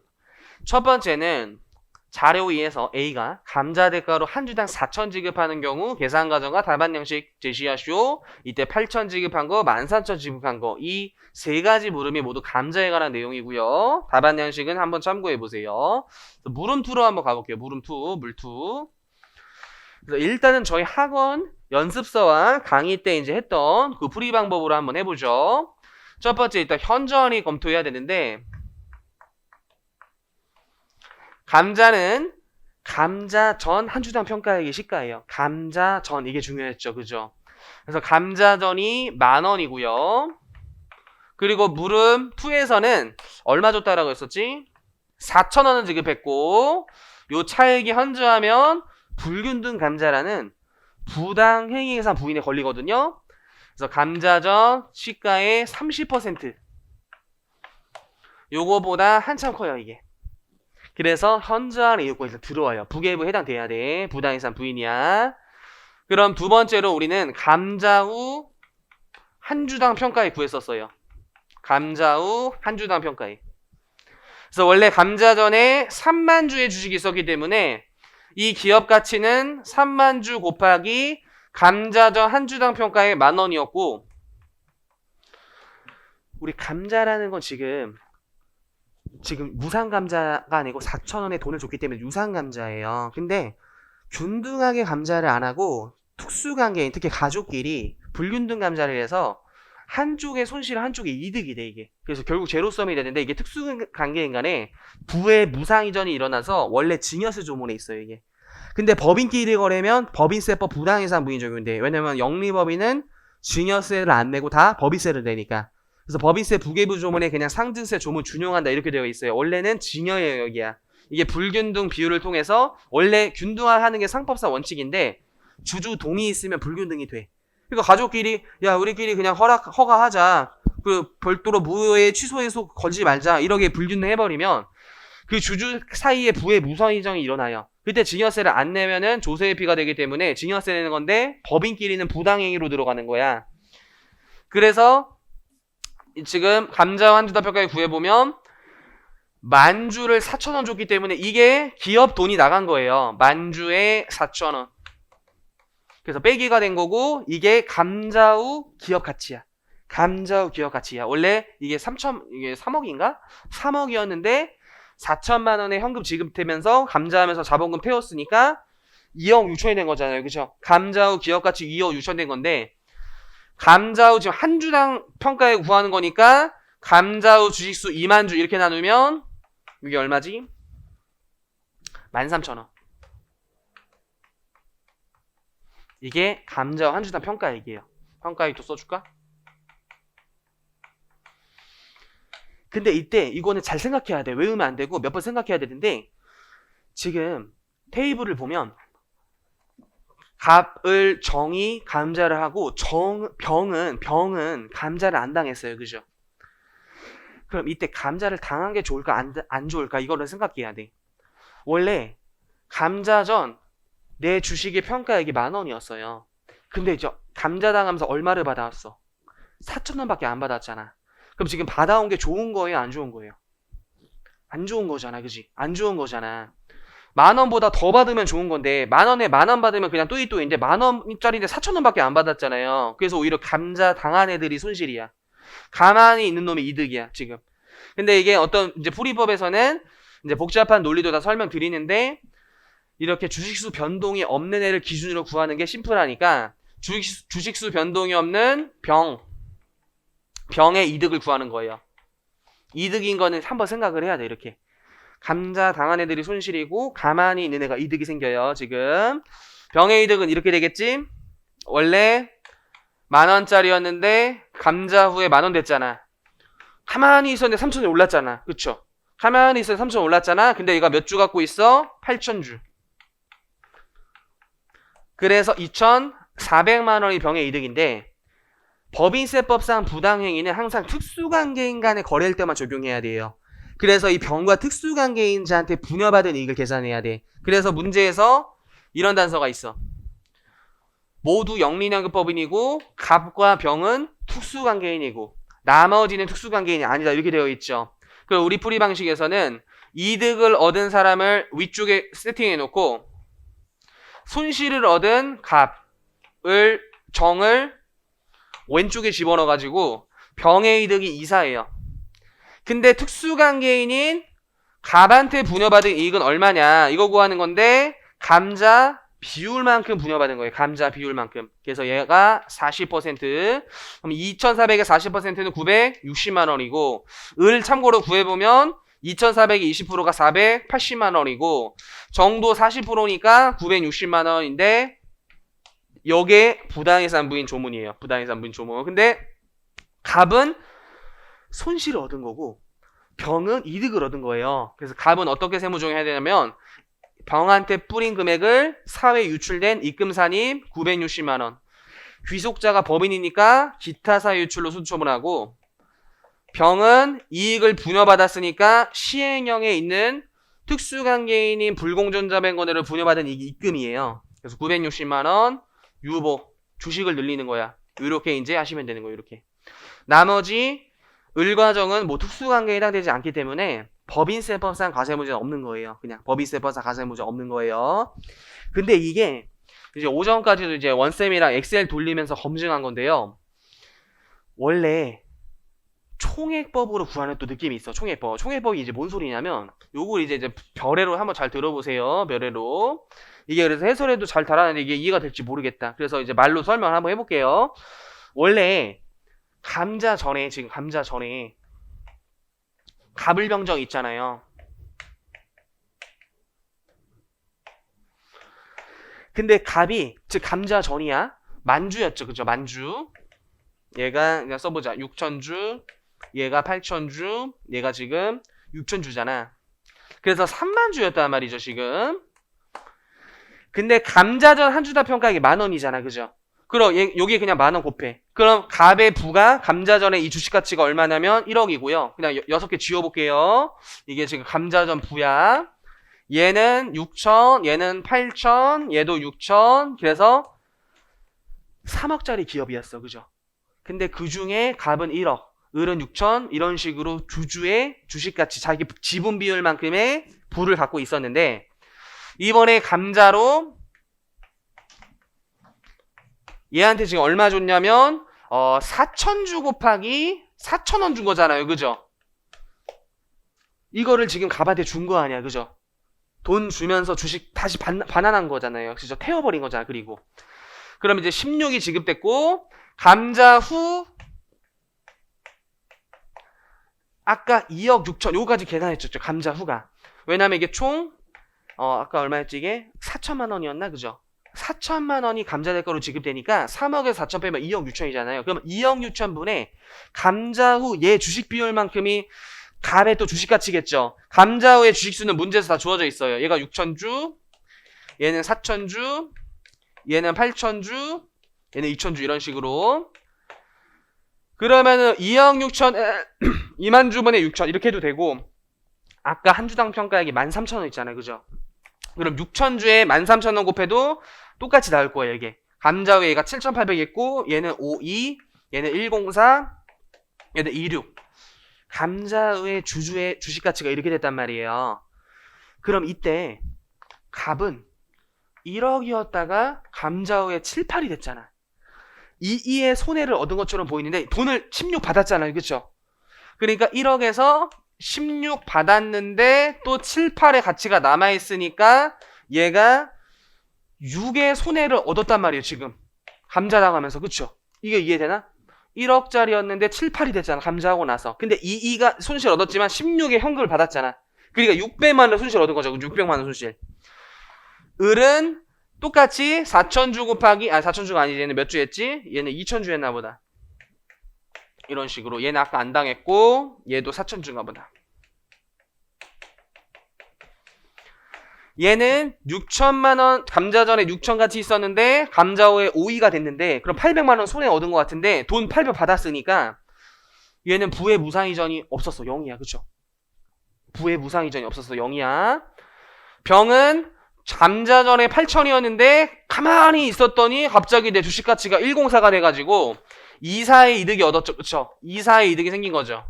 첫 번째는 자료 2에서 A가 감자 대가로 한 주당 4천 지급하는 경우 계산 과정과 답안 양식 제시하시오. 이때 8천 지급한 거, 14,000 지급한 거, 이 3가지 물음이 모두 감자에 관한 내용이고요. 답안 양식은 한번 참고해 보세요. 물음 2로 한번 가볼게요. 물음 2, 물투. 그래서 일단은 저희 학원 연습서와 강의 때 이제 했던 그 풀이 방법으로 한번 해보죠. 첫 번째 일단 현저하게 검토해야 되는데, 감자는 감자전 한 주당 평가액이 시가예요. 감자전 이게 중요했죠. 그죠? 그래서 감자전이 10,000원이고요. 그리고 물음 2에서는 얼마 줬다라고 했었지? 4,000원을 지급했고, 요 차액이 현저하면 불균등 감자라는 부당행위계산 부인에 걸리거든요. 그래서 감자전 시가의 30% 요거보다 한참 커요 이게. 그래서 현저한 요건에서 들어와요. 부계부 해당돼야 돼. 부당해산 부인이야. 그럼 두 번째로 우리는 감자 후 한 주당 평가액 구했었어요. 감자 후 한 주당 평가액. 그래서 원래 감자전에 3만 주의 주식이 있었기 때문에 이 기업 가치는 3만 주 곱하기 감자전 한 주당 평가액 10,000원이었고, 우리 감자라는 건 지금 무상 감자가 아니고 4,000원에 돈을 줬기 때문에 유상 감자예요. 근데 균등하게 감자를 안 하고 특수관계인, 특히 가족끼리 불균등 감자를 해서 한쪽의 손실은 한쪽의 이득이 돼 이게. 그래서 결국 제로섬이 되는데, 이게 특수관계인 간에 부의 무상이전이 일어나서 원래 증여세 조문에 있어요 이게. 근데 법인끼리 거래면 법인세법 부당해산 부인 적용돼. 왜냐면 영리법인은 증여세를 안 내고 다 법인세를 내니까. 그래서 법인세 부계부 조문에 그냥 상증세 조문 준용한다 이렇게 되어 있어요. 원래는 증여예요 여기야. 이게 불균등 비율을 통해서 원래 균등화하는 게 상법상 원칙인데 주주 동의 있으면 불균등이 돼. 그러니까 가족끼리 야 우리끼리 그냥 허가하자. 그 별도로 무효에 취소해서 걸지 말자. 이렇게 불균등 해버리면 그 주주 사이에 부의 무상이정이 일어나요. 그때 증여세를 안 내면은 조세회피가 되기 때문에 증여세 내는 건데 법인끼리는 부당행위로 들어가는 거야. 그래서 지금 감자와 한주다평가에 구해보면 만주를 4,000원 줬기 때문에 이게 기업 돈이 나간 거예요. 만주에 4,000원. 그래서 빼기가 된 거고 이게 감자우 기업 가치야. 감자우 기업 가치야. 원래 이게 3억인가? 3억이었는데 4천만 원의 현금 지급되면서 감자하면서 자본금 태웠으니까 2억 6천이 된 거잖아요. 그죠? 감자우 기업 가치 2억 6천 된 건데 감자우 지금 한 주당 평가에 구하는 거니까 감자우 주식수 2만 주 이렇게 나누면 이게 얼마지? 13,000원. 이게 감자우 한 주당 평가액이에요. 평가액도 써줄까? 근데 이때 이거는 잘 생각해야 돼. 외우면 안 되고 몇 번 생각해야 되는데 지금 테이블을 보면 갑을 정이 감자를 하고 병은 감자를 안 당했어요. 그죠? 그럼 이때 감자를 당한 게 좋을까 안 좋을까 이거를 생각해야 돼. 원래 감자전 내 주식의 평가액이 10,000원이었어요. 근데 이제 감자 당하면서 얼마를 받아왔어? 4,000원밖에 안 받았잖아. 그럼 지금 받아온 게 좋은 거예요? 안 좋은 거예요? 안 좋은 거잖아. 그지? 안 좋은 거잖아. 10,000원보다 더 받으면 좋은 건데 10,000원에 10,000원 받으면 그냥 또이또이인데 10,000원짜리인데 4,000원밖에 안 받았잖아요. 그래서 오히려 감자 당한 애들이 손실이야. 가만히 있는 놈이 이득이야 지금. 근데 이게 어떤 이제 풀이법에서는 이제 복잡한 논리도 다 설명드리는데 이렇게 주식수 변동이 없는 애를 기준으로 구하는 게 심플하니까 주식수 변동이 없는 병의 이득을 구하는 거예요. 이득인 거는 한번 생각을 해야 돼. 이렇게 감자 당한 애들이 손실이고 가만히 있는 애가 이득이 생겨요. 지금 병의 이득은 이렇게 되겠지. 원래 10,000원짜리였는데 감자 후에 10,000원 됐잖아. 가만히 있었는데 3,000원이 올랐잖아. 그쵸? 가만히 있었는데 3,000원 올랐잖아. 근데 얘가 몇 주 갖고 있어? 8,000주. 그래서 2,400만 원이 병의 이득인데 법인세법상 부당행위는 항상 특수관계인 간의 거래일 때만 적용해야 돼요. 그래서 이 병과 특수관계인자한테 분여받은 이익을 계산해야 돼. 그래서 문제에서 이런 단서가 있어. 모두 영리연금법인이고 갑과 병은 특수관계인이고 나머지는 특수관계인이 아니다 이렇게 되어 있죠. 그리고 우리 풀이 방식에서는 이득을 얻은 사람을 위쪽에 세팅해 놓고 손실을 얻은 정을 왼쪽에 집어넣어 가지고 병의 이득이 이사예요. 근데 특수관계인인 갑한테 분여받은 이익은 얼마냐 이거 구하는 건데 감자 비율만큼 분여받은 거예요. 감자 비율만큼. 그래서 얘가 40%. 그럼 2,400의 40%는 960만 원이고 을 참고로 구해보면 2,400의 20%가 480만 원이고 정도 40%니까 960만 원인데 요게 부당해산부인 조문이에요. 부당해산부인 조문. 근데 갑은 손실을 얻은 거고 병은 이득을 얻은 거예요. 그래서 갑은 어떻게 세무조정해야 되냐면 병한테 뿌린 금액을 사회에 유출된 입금산입 960만 원. 귀속자가 법인이니까 기타 사회 유출로 수처분하고 병은 이익을 분여받았으니까 시행령에 있는 특수관계인인 불공정자본권을 분여받은 이익이 입금이에요. 그래서 960만 원 유보 주식을 늘리는 거야. 이렇게 이제 하시면 되는 거예요. 이렇게. 나머지 을과정은 뭐 특수관계에 해당되지 않기 때문에 법인세법상 과세무제는 없는 거예요. 그냥 법인세법상 과세무제 없는 거예요. 근데 이게 이제 오전까지도 이제 원쌤이랑 엑셀 돌리면서 검증한 건데요. 원래 총액법으로 구하는 또 느낌이 있어. 총액법. 총액법이 이제 뭔 소리냐면 요걸 이제 별애로 한번 잘 들어보세요. 별애로. 이게 그래서 해설해도 잘 달아내는데 이게 이해가 될지 모르겠다. 그래서 이제 말로 설명을 한번 해볼게요. 원래 감자 전에 갑을병정 있잖아요. 근데 갑이 즉 감자 전이야. 만주였죠. 그죠? 만주. 얘가 그냥 써보자. 6,000주. 얘가 8,000주. 얘가 지금 6,000주잖아. 그래서 30,000주였단 말이죠. 지금. 근데 감자전 한 주당 평가액이 10,000원이잖아. 그죠? 그럼 여기 그냥 10,000원 곱해. 그럼 갑의 부가 감자전의 이 주식 가치가 얼마냐면 1억이고요. 그냥 6개 지워볼게요. 이게 지금 감자전 부야. 얘는 6천, 얘는 8천, 얘도 6천. 그래서 3억짜리 기업이었어. 그죠? 근데 그 중에 갑은 1억, 을은 6천, 이런 식으로 주주의 주식가치, 자기 지분 비율만큼의 부를 갖고 있었는데, 이번에 감자로 얘한테 지금 얼마 줬냐면 4,000주 곱하기 4,000원 준 거잖아요. 그죠? 이거를 지금 갑한테 준 거 아니야. 그죠? 돈 주면서 주식 다시 반환한 거잖아요. 그죠? 태워버린 거잖아. 그리고 그럼 이제 16이 지급됐고, 감자 후 아까 2억 6천 요거까지 계산했었죠. 감자 후가. 왜냐면 이게 총 아까 얼마였지 이게? 4천만 원이었나? 그죠? 4천만 원이 감자 대가로 지급되니까 3억에서 4천 빼면 2억 6천이잖아요. 그러면 2억 6천 분의 감자 후 얘 주식 비율만큼이 갑의 또 주식 가치겠죠. 감자 후의 주식수는 문제에서 다 주어져 있어요. 얘가 6천주, 얘는 4천주, 얘는 8천주, 얘는 2천주 이런 식으로. 그러면은 2억 6천 2만 주분의 6천 이렇게 해도 되고, 아까 한 주당 평가액이 13,000원 있잖아요. 그죠? 그럼 6천주에 13,000원 곱해도 똑같이 나올 거예요. 이게 감자 후 얘가 7,800 있고, 얘는 52, 얘는 104, 얘는 26. 감자 후의 주주의 주식 가치가 이렇게 됐단 말이에요. 그럼 이때 갑은 1억이었다가 감자 후에 7, 8이 됐잖아. 2의 손해를 얻은 것처럼 보이는데 돈을 16 받았잖아요. 그렇죠? 그러니까 1억에서 16 받았는데 또 7, 8의 가치가 남아있으니까 얘가 6의 손해를 얻었단 말이에요. 지금 감자 당하면서. 그렇죠? 이게 이해되나? 1억짜리였는데 7, 8이 됐잖아. 감자하고 나서. 근데 2가 손실 얻었지만 16의 현금을 받았잖아. 그러니까 600만 원 손실 얻은 거죠. 600만 원 손실. 을은 똑같이 4천주 곱하기 4천주가 아니지. 얘는 몇 주 했지? 얘는 2천주 했나 보다. 이런 식으로. 얘는 아까 안 당했고 얘도 4천주인가 보다. 얘는 6천만 원, 감자 전에 6천 같이 있었는데 감자 후에 5위가 됐는데, 그럼 800만 원 손해 얻은 것 같은데 돈 800 받았으니까 얘는 부의 무상이전이 없었어. 0이야. 그쵸? 부의 무상이전이 없었어. 0이야. 병은 감자 전에 8천이었는데 가만히 있었더니 갑자기 내 주식 가치가 104가 돼가지고 2사의 이득이 얻었죠. 그쵸? 2사의 이득이 생긴 거죠.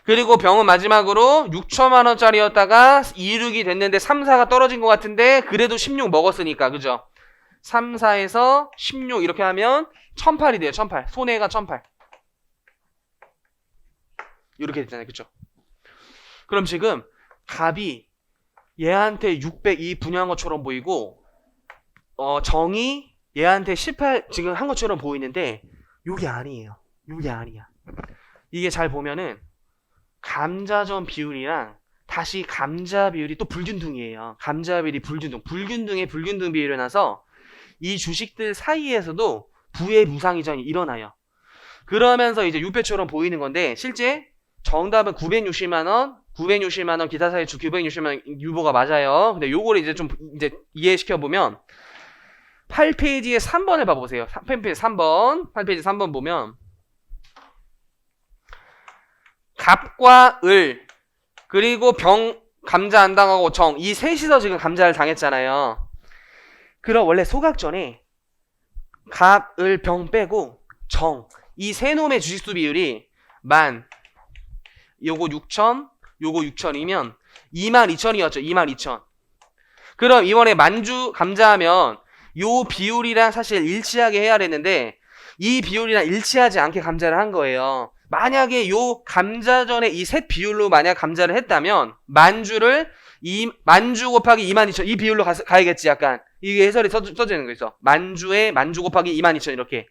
그리고 병은 마지막으로 6천만 원짜리였다가 2륙이 됐는데 3, 4가 떨어진 것 같은데 그래도 16 먹었으니까. 그죠? 3, 4에서 16 이렇게 하면 1008이 돼요. 1008. 손해가 1008. 이렇게 됐잖아요. 그쵸? 그럼 지금 갑이 얘한테 602 분양한 것처럼 보이고, 정이 얘한테 18 지금 한 것처럼 보이는데 요게 아니에요. 요게 아니야. 이게 잘 보면은 감자전 비율이랑 다시 감자 비율이 또 불균등이에요. 감자 비율이 불균등. 불균등의 불균등 비율이 나서 이 주식들 사이에서도 부의 무상이전이 일어나요. 그러면서 이제 6배처럼 보이는 건데 실제 정답은 960만 원, 960만 원 기타 사이주 960만 원 유보가 맞아요. 근데 요거를 이제 좀 이제 이해시켜 보면 8페이지에 3번을 봐 보세요. 8페이지 3번. 8페이지 3번 보면 갑과 을 그리고 병 감자 안 당하고 정 이 셋이서 지금 감자를 당했잖아요. 그럼 원래 소각전에 갑, 을, 병 빼고 정 이 세 놈의 주식수 비율이 요거 6천, 요거 6천이면 22,000이었죠. 22,000. 그럼 이번에 만주 감자하면 요 비율이랑 사실 일치하게 해야 되는데 이 비율이랑 일치하지 않게 감자를 한 거예요. 만약에 요 감자전에 이 셋 비율로 만약 감자를 했다면 만주를 만주 곱하기 22,000 이 비율로 가야겠지. 약간 이게 해설이 써지는 거 있어. 만주에 만주 곱하기 22,000 이렇게.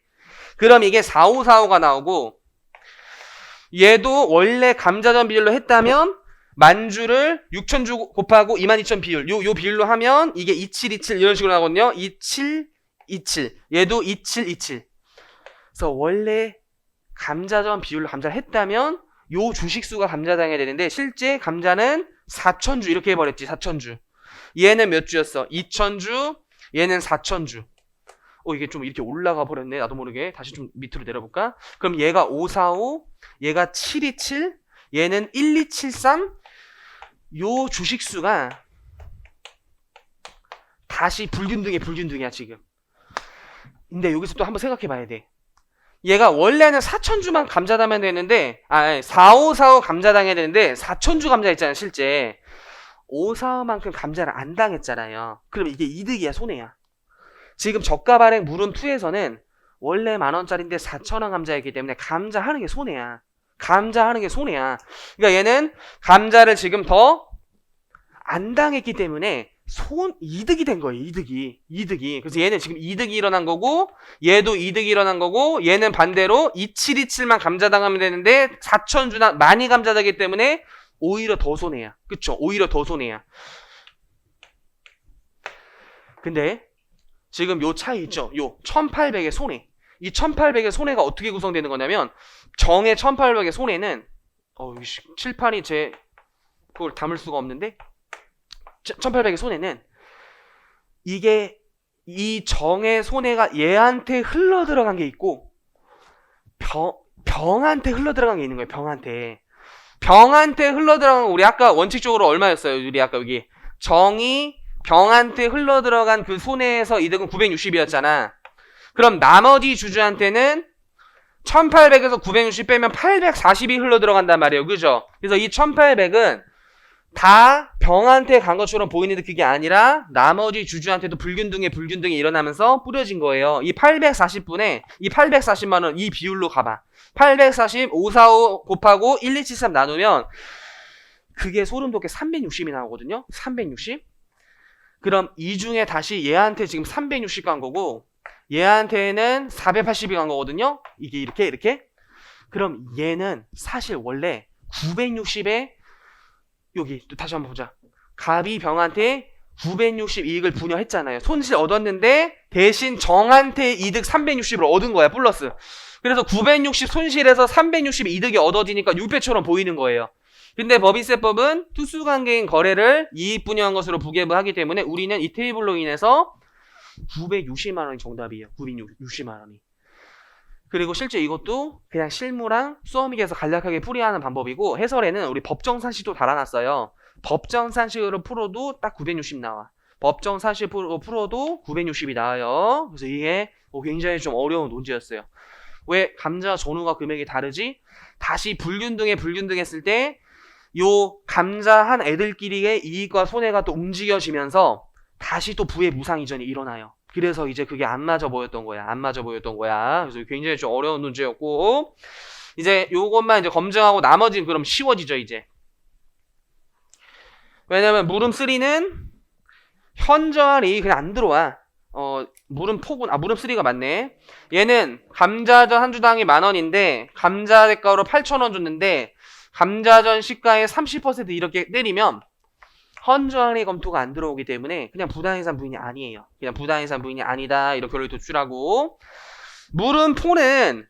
그럼 이게 4545가 나오고, 얘도 원래 감자전 비율로 했다면 만주를 6,000주 곱하고 22,000 비율 요 비율로 하면 이게 2727 이런 식으로 나거든요. 2727 얘도 2727. 그래서 원래 감자전 비율로 감자를 했다면 요 주식수가 감자당해야 되는데 실제 감자는 4,000주 이렇게 해버렸지. 4,000주. 얘는 몇 주였어? 2,000주. 얘는 4,000주. 이게 좀 이렇게 올라가 버렸네. 나도 모르게. 다시 좀 밑으로 내려볼까? 그럼 얘가 545, 얘가 727, 얘는 1273. 요 주식수가 다시 불균등이야 지금. 근데 여기서 또 한번 생각해 봐야 돼. 얘가 원래는 4,000주만 감자당해야 되는데 4545 감자당해야 되는데 4,000주 감자했잖아요 실제. 545만큼 감자를 안 당했잖아요. 그럼 이게 이득이야 손해야? 지금 저가 발행 물음2에서는 원래 10,000원짜리인데 4,000원 감자였기 때문에 감자 하는 게 손해야. 그러니까 얘는 감자를 지금 더 안 당했기 때문에 이득이 된 거예요. 이득이. 그래서 얘는 지금 이득이 일어난 거고, 얘도 이득이 일어난 거고, 얘는 반대로 2727만 감자당하면 되는데 4,000주나 많이 감자되기 때문에 오히려 더 손해야. 그쵸? 오히려 더 손해야. 근데 지금 요 차이 있죠? 요 1800의 손해. 이 1800의 손해가 어떻게 구성되는 거냐면, 정의 1800의 손해는 칠판이 그걸 담을 수가 없는데, 1800의 손해는 이게 이 정의 손해가 얘한테 흘러 들어간 게 있고 병한테 흘러 들어간 게 있는 거예요. 병한테 흘러 들어간 거 우리 아까 원칙적으로 얼마였어요? 우리 아까 여기 정이 병한테 흘러 들어간 그 손해에서 이득은 960이었잖아. 그럼 나머지 주주한테는 1800에서 960 빼면 840이 흘러 들어간단 말이에요. 그죠? 그래서 이 1800은 다 병한테 간 것처럼 보이는데 그게 아니라 나머지 주주한테도 불균등이 일어나면서 뿌려진 거예요. 이 840분에 이 840만원 이 비율로 가봐. 840, 545 곱하고 1273 나누면 그게 소름 돋게 360이 나오거든요. 360. 그럼 이 중에 다시 얘한테 지금 360 간 거고 얘한테는 480이 간 거거든요. 이게 이렇게. 그럼 얘는 사실 원래 960에 여기 또 다시 한번 보자. 갑이 병한테 960 이익을 분여했잖아요. 손실 얻었는데 대신 정한테 이득 360을 얻은 거야. 플러스. 그래서 960 손실에서 360 이득이 얻어지니까 6배처럼 보이는 거예요. 근데 법인세법은 투수관계인 거래를 이익 분여한 것으로 부계부하기 때문에 우리는 이 테이블로 인해서 960만 원이 정답이에요. 960만 원이. 그리고 실제 이것도 그냥 실무랑 수어미에서 간략하게 풀이하는 방법이고 해설에는 우리 법정사실도 달아놨어요. 법정사실로 풀어도 딱 960 나와. 법정사실로 풀어도 960이 나와요. 그래서 이게 굉장히 좀 어려운 논제였어요. 왜 감자 전후가 금액이 다르지? 다시 불균등했을 때 요 감자 한 애들끼리의 이익과 손해가 또 움직여지면서 다시 또 부의 무상 이전이 일어나요. 그래서 이제 그게 안 맞아 보였던 거야. 그래서 굉장히 좀 어려운 문제였고, 이제 요것만 이제 검증하고 나머지는 그럼 쉬워지죠, 이제. 왜냐면 물음3는 현저한 이익이 그냥 안 들어와. 물음3가 맞네. 얘는 감자전 한 주당이 10,000원인데, 감자 대가로 8,000원 줬는데, 감자전 시가의 30% 이렇게 때리면, 헌정의 검토가 안 들어오기 때문에 그냥 부당해산 부인이 아니에요. 그냥 부당해산 부인이 아니다. 이런 결론을 도출하고 물음포를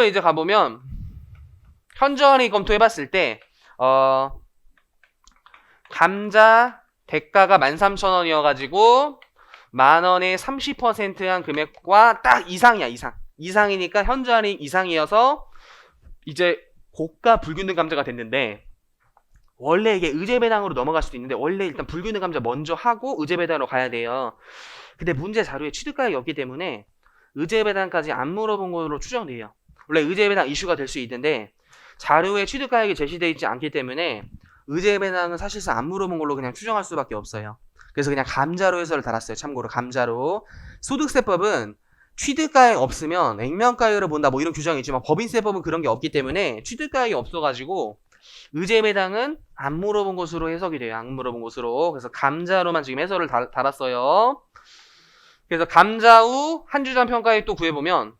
이제 가보면 현저한의 검토해봤을 때 감자 대가가 13,000원이어가지고 10,000원의 30%한 금액과 딱 이상이니까 현저한이 이상이어서 이제 고가 불균등 감자가 됐는데 원래 이게 의제배당으로 넘어갈 수도 있는데 원래 일단 불균등 감자 먼저 하고 의제배당으로 가야 돼요. 근데 문제 자료에 취득가액이 없기 때문에 의제배당까지 안 물어본 걸로 추정돼요. 원래 의제배당 이슈가 될 수 있는데 자료에 취득가액이 제시되어 있지 않기 때문에 의제배당은 사실상 안 물어본 걸로 그냥 추정할 수밖에 없어요. 그래서 그냥 감자로 해설을 달았어요. 참고로 감자로. 소득세법은 취득가액 없으면 액면가액으로 본다 뭐 이런 규정이 있지만 법인세법은 그런 게 없기 때문에 취득가액이 없어가지고 의제배당은 안 물어본 것으로 해석이 돼요. 안 물어본 것으로. 그래서 감자로만 지금 해설을 달았어요. 그래서 감자 후 한 주당 평가액 또 구해보면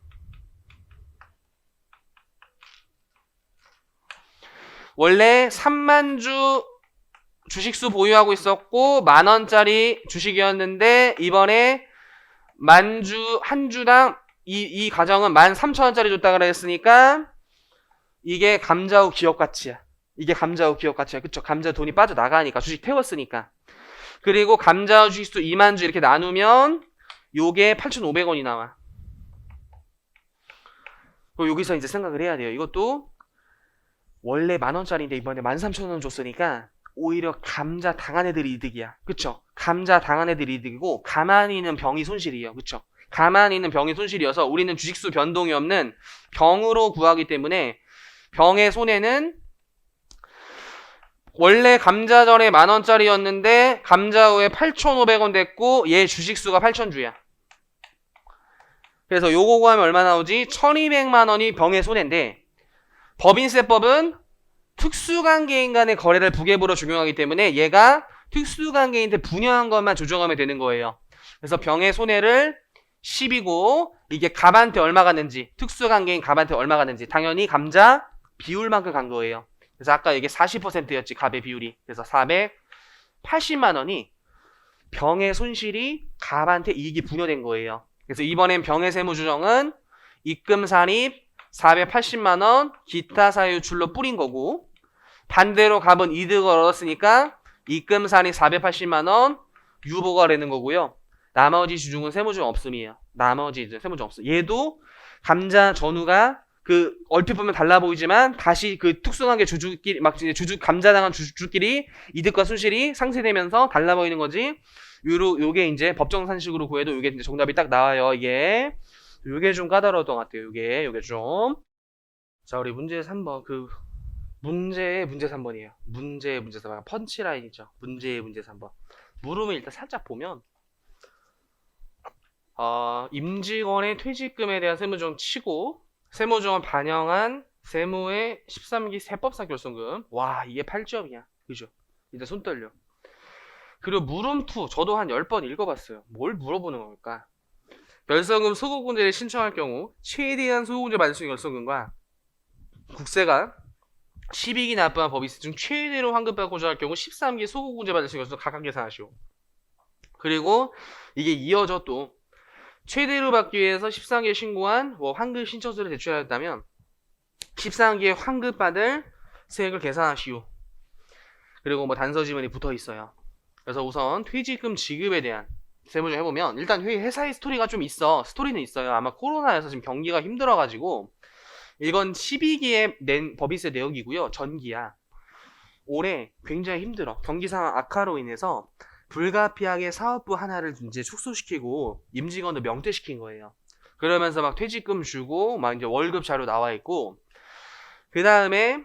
원래 3만 주 주식수 보유하고 있었고 10,000원짜리 주식이었는데 이번에 만주 한 주당 이 가정은 13,000원짜리 줬다 그랬으니까 이게 감자 후 기업가치야. 그쵸? 감자 돈이 빠져나가니까 주식 태웠으니까. 그리고 감자 후 주식수 2만 주 이렇게 나누면 요게 8,500원이 나와. 그리고 여기서 이제 생각을 해야 돼요. 이것도 원래 10,000원짜리인데 이번에 13,000원 줬으니까 오히려 감자 당한 애들이 이득이야. 그쵸? 감자 당한 애들이 이득이고 가만히 있는 병이 손실이에요. 그쵸? 가만히 있는 병이 손실이어서 우리는 주식수 변동이 없는 병으로 구하기 때문에 병의 손해는 원래 감자전에 10,000원짜리였는데 감자 후에 8,500원 됐고 얘 주식수가 8,000주야. 그래서 요거 구하면 얼마 나오지? 1,200만 원이 병의 손해인데 법인세법은 특수관계인 간의 거래를 부계부로 적용하기 때문에 얘가 특수관계인한테 분여한 것만 조정하면 되는 거예요. 그래서 병의 손해를 10이고 이게 갑한테 얼마 갔는지 특수관계인 갑한테 얼마 갔는지 당연히 감자 비율만큼 간 거예요. 그래서 아까 이게 40%였지 갑의 비율이. 그래서 480만 원이 병의 손실이 갑한테 이익이 분여된 거예요. 그래서 이번엔 병의 세무조정은 입금 산입 480만 원 기타 사유출로 뿌린 거고 반대로 갑은 이득을 얻었으니까 입금 산입 480만 원 유보가 되는 거고요. 나머지 주중은 세무조정 없음이에요. 나머지 이제 세무조정 없음. 얘도 감자 전후가 그 얼핏 보면 달라 보이지만 다시 그 특수관계 주주끼리 막 이제 감자당한 주주끼리 이득과 손실이 상쇄되면서 달라 보이는 거지. 요게 이제 법정산식으로 구해도 요게 이제 정답이 딱 나와요. 이게 요게 좀 까다로웠던 것 같아요. 요게 좀. 자, 우리 문제 3번 문제의 문제 3번이에요. 문제의 문제 3번 펀치라인이죠. 문제의 문제 3번. 물음을 일단 살짝 보면 임직원의 퇴직금에 대한 세무조정 치고 세무조정 반영한 세무의 13기 세법상 결손금. 와, 이게 8점이야. 그죠? 이제 손 떨려. 그리고 물음2 저도 한 10번 읽어봤어요. 뭘 물어보는 걸까? 결손금 소고공제를 신청할 경우 최대한 소고공제 받을 수 있는 결손금과 국세가 12기 납부한 법인세 중 최대로 환급받고자 할 경우 13기 소고공제 받을 수 있는 결손금 각각 계산하시오. 그리고 이게 이어져 또 최대로 받기 위해서 13기에 신고한 환급 신청서를 제출하였다면 13기에 환급받을 세액을 계산하시오. 그리고 단서 지문이 붙어 있어요. 그래서 우선 퇴직금 지급에 대한 세무조정 해보면 일단 회사의 스토리가 좀 있어. 스토리는 있어요. 아마 코로나여서 지금 경기가 힘들어가지고 이건 12기에 낸 법인세 내역이고요. 전기야. 올해 굉장히 힘들어. 경기 상황 악화로 인해서 불가피하게 사업부 하나를 이제 축소시키고 임직원도 명퇴시킨 거예요. 그러면서 막 퇴직금 주고 막 이제 월급 자료 나와 있고 그 다음에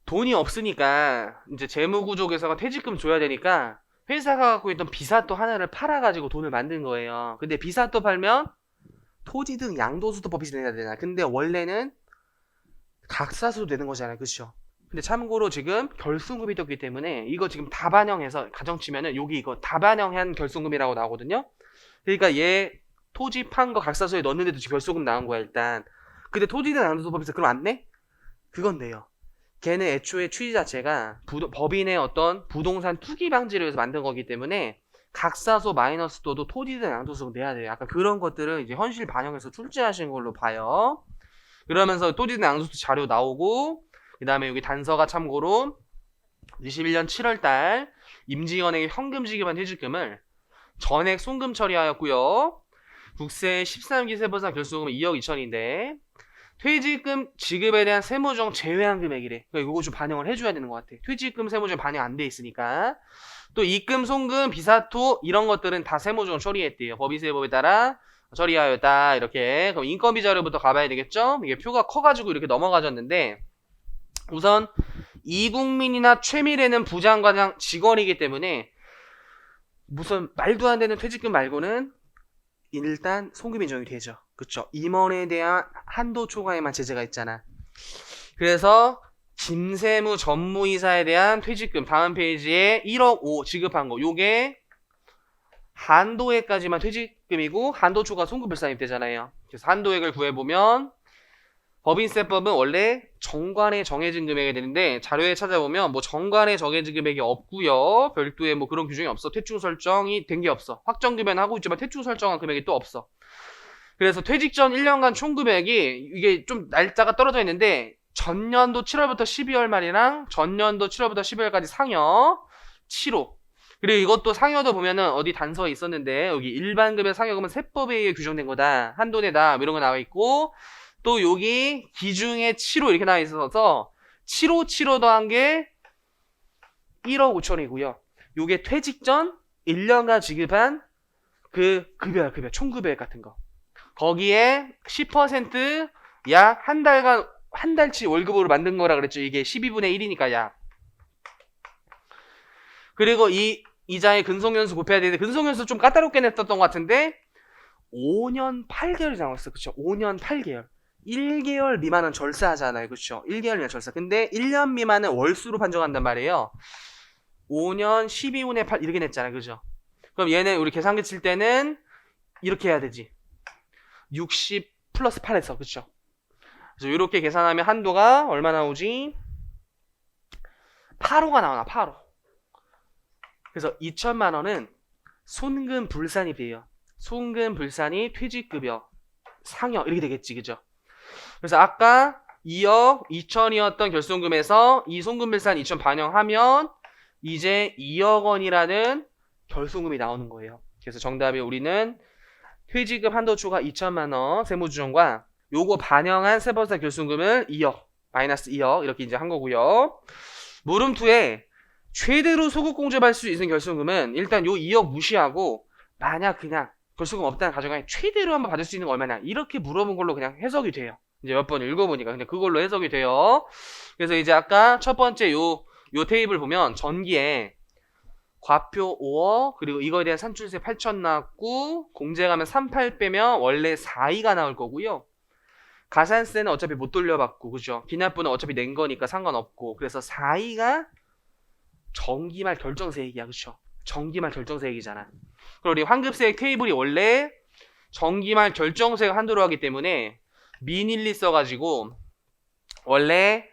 돈이 없으니까 이제 재무구조계사가 퇴직금 줘야 되니까 회사가 갖고 있던 비사토 하나를 팔아가지고 돈을 만든 거예요. 근데 비사토 팔면 토지 등 양도소득 법인세 내야 되잖아. 근데 원래는 각사소도 되는 거잖아요. 그렇죠? 근데 참고로 지금 결손금이 떴기 때문에 이거 지금 다 반영해서 가정 치면은 여기 이거 다 반영한 결손금이라고 나오거든요. 그러니까 얘 토지 판 거 각사소에 넣었는데도 지금 결손금 나온 거야 일단. 근데 토지 등 양도소득 법인세 그럼 안 내? 그건 내요. 걔는 애초에 취지 자체가 법인의 어떤 부동산 투기 방지를 위해서 만든 거기 때문에 각사소 마이너스 도도 토지 등 양도소득 내야 돼요. 약간 그런 것들을 이제 현실 반영해서 출제하신 걸로 봐요. 그러면서 토지 등 양도소득 자료 나오고 그 다음에 여기 단서가 참고로 21년 7월달 임직원에게 현금 지급한 퇴직금을 전액 송금 처리하였고요. 국세 13기 세법상 결손금은 2억 2천인데 퇴직금 지급에 대한 세무조정 제외한 금액이래. 그러니까 이거 좀 반영을 해줘야 되는 것 같아. 퇴직금 세무조정 반영 안 돼 있으니까. 또 입금, 송금, 비사토 이런 것들은 다 세무조정 처리했대요. 법인세법에 따라 처리하였다. 이렇게. 그럼 인건비 자료부터 가봐야 되겠죠? 이게 표가 커가지고 이렇게 넘어가졌는데 우선 이국민이나 최미래는 부장과장 직원이기 때문에 무슨 말도 안 되는 퇴직금 말고는 일단 송금 인정이 되죠. 그쵸? 임원에 대한 한도 초과에만 제재가 있잖아. 그래서 김세무 전무이사에 대한 퇴직금 다음 페이지에 1억 5 지급한 거 요게 한도액까지만 퇴직금이고 한도 초과 송금 불산입되잖아요. 그래서 한도액을 구해보면 법인세법은 원래 정관에 정해진 금액이 되는데 자료에 찾아보면 정관에 정해진 금액이 없고요. 별도의 그런 규정이 없어. 퇴출 설정이 된 게 없어. 확정금액은 하고 있지만 퇴출 설정한 금액이 또 없어. 그래서 퇴직 전 1년간 총 금액이 이게 좀 날짜가 떨어져 있는데 전년도 7월부터 12월 말이랑 전년도 7월부터 12월까지 상여 7호. 그리고 이것도 상여도 보면은 어디 단서에 있었는데 여기 일반급여 상여금은 세법에 의해 규정된 거다. 한도 내다 이런 거 나와 있고 또 여기 기중에 7호 이렇게 나와 있어서 7호 더한 게 1억 5천이고요. 요게 퇴직 전 1년간 지급한 그 급여야, 총급여 같은 거. 거기에 10% 약 한 달간, 한 달치 월급으로 만든 거라 그랬죠. 이게 12분의 1이니까 약. 그리고 이 이자의 근속연수 곱해야 되는데, 근속연수 좀 까다롭게 냈었던 것 같은데, 5년 8개월이 나왔어. 그쵸? 5년 8개월. 1개월 미만은 절세하잖아요. 그쵸? 1개월 미만 절세. 근데 1년 미만은 월수로 판정한단 말이에요. 5년 12분의 8 이렇게 냈잖아요. 그죠? 그럼 얘는 우리 계산기 칠 때는 이렇게 해야 되지. 60 플러스 8에서. 그쵸? 그래서 이렇게 계산하면 한도가 얼마 나오지? 8호가 나오나, 8호. 그래서 2천만 원은 손금 불산이 돼요. 손금 불산이 퇴직급여, 상여 이렇게 되겠지. 그죠? 그래서 아까 2억 2천이었던 결손금에서 이 손금 불산 2천 반영하면 이제 2억 원이라는 결손금이 나오는 거예요. 그래서 정답이 우리는 퇴직금 한도초과 2천만 원 세무조정과 요거 반영한 세법사 결손금을 2억 마이너스 2억 이렇게 이제 한 거고요. 물음 2에 최대로 소급공제받을 수 있는 결손금은 일단 요 2억 무시하고 만약 그냥 결손금 없다는 가정하에 최대로 한번 받을 수 있는 거 얼마냐 이렇게 물어본 걸로 그냥 해석이 돼요. 이제 몇 번 읽어보니까 근데 그걸로 해석이 돼요. 그래서 이제 아까 첫 번째 요 테이블 보면 전기에 과표 5억 그리고 이거에 대한 산출세 8천 나왔고 공제가면 38 빼면 원래 4,2가 나올 거고요. 가산세는 어차피 못 돌려받고 그죠? 기납부는 어차피 낸 거니까 상관없고 그래서 4,2가 정기말 결정세액이야. 그쵸? 정기말 결정세액이잖아. 그리고 우리 환급세액 테이블이 원래 정기말 결정세액 한도로 하기 때문에 민일리 써가지고 원래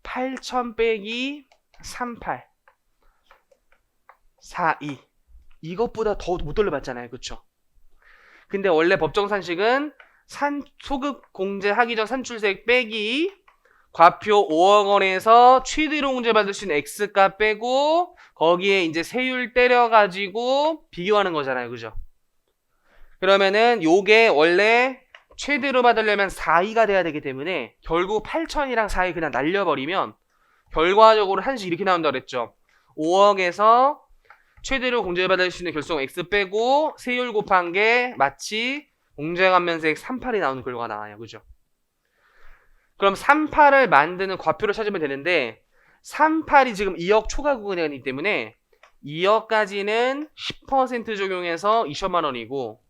8,000 빼기 38 4,2 이것보다 더 못 돌려받잖아요. 그쵸? 근데 원래 법정산식은 소급 공제하기 전 산출세액 빼기 과표 5억 원에서 최대로 공제받을 수 있는 X값 빼고 거기에 이제 세율 때려가지고 비교하는 거잖아요. 그죠? 그러면은 요게 원래 최대로 받으려면 4,2가 돼야 되기 때문에 결국 8,000이랑 4,2 그냥 날려버리면 결과적으로 한식 이렇게 나온다고 그랬죠. 5억에서 최대로 공제받을 수 있는 결손 X 빼고 세율 곱한 게 마치 공제감면세액 38이 나오는 결과가 나와요. 그죠? 그럼 38을 만드는 과표를 찾으면 되는데 38이 지금 2억 초과 구간이기 때문에 2억까지는 10% 적용해서 2천만 원이고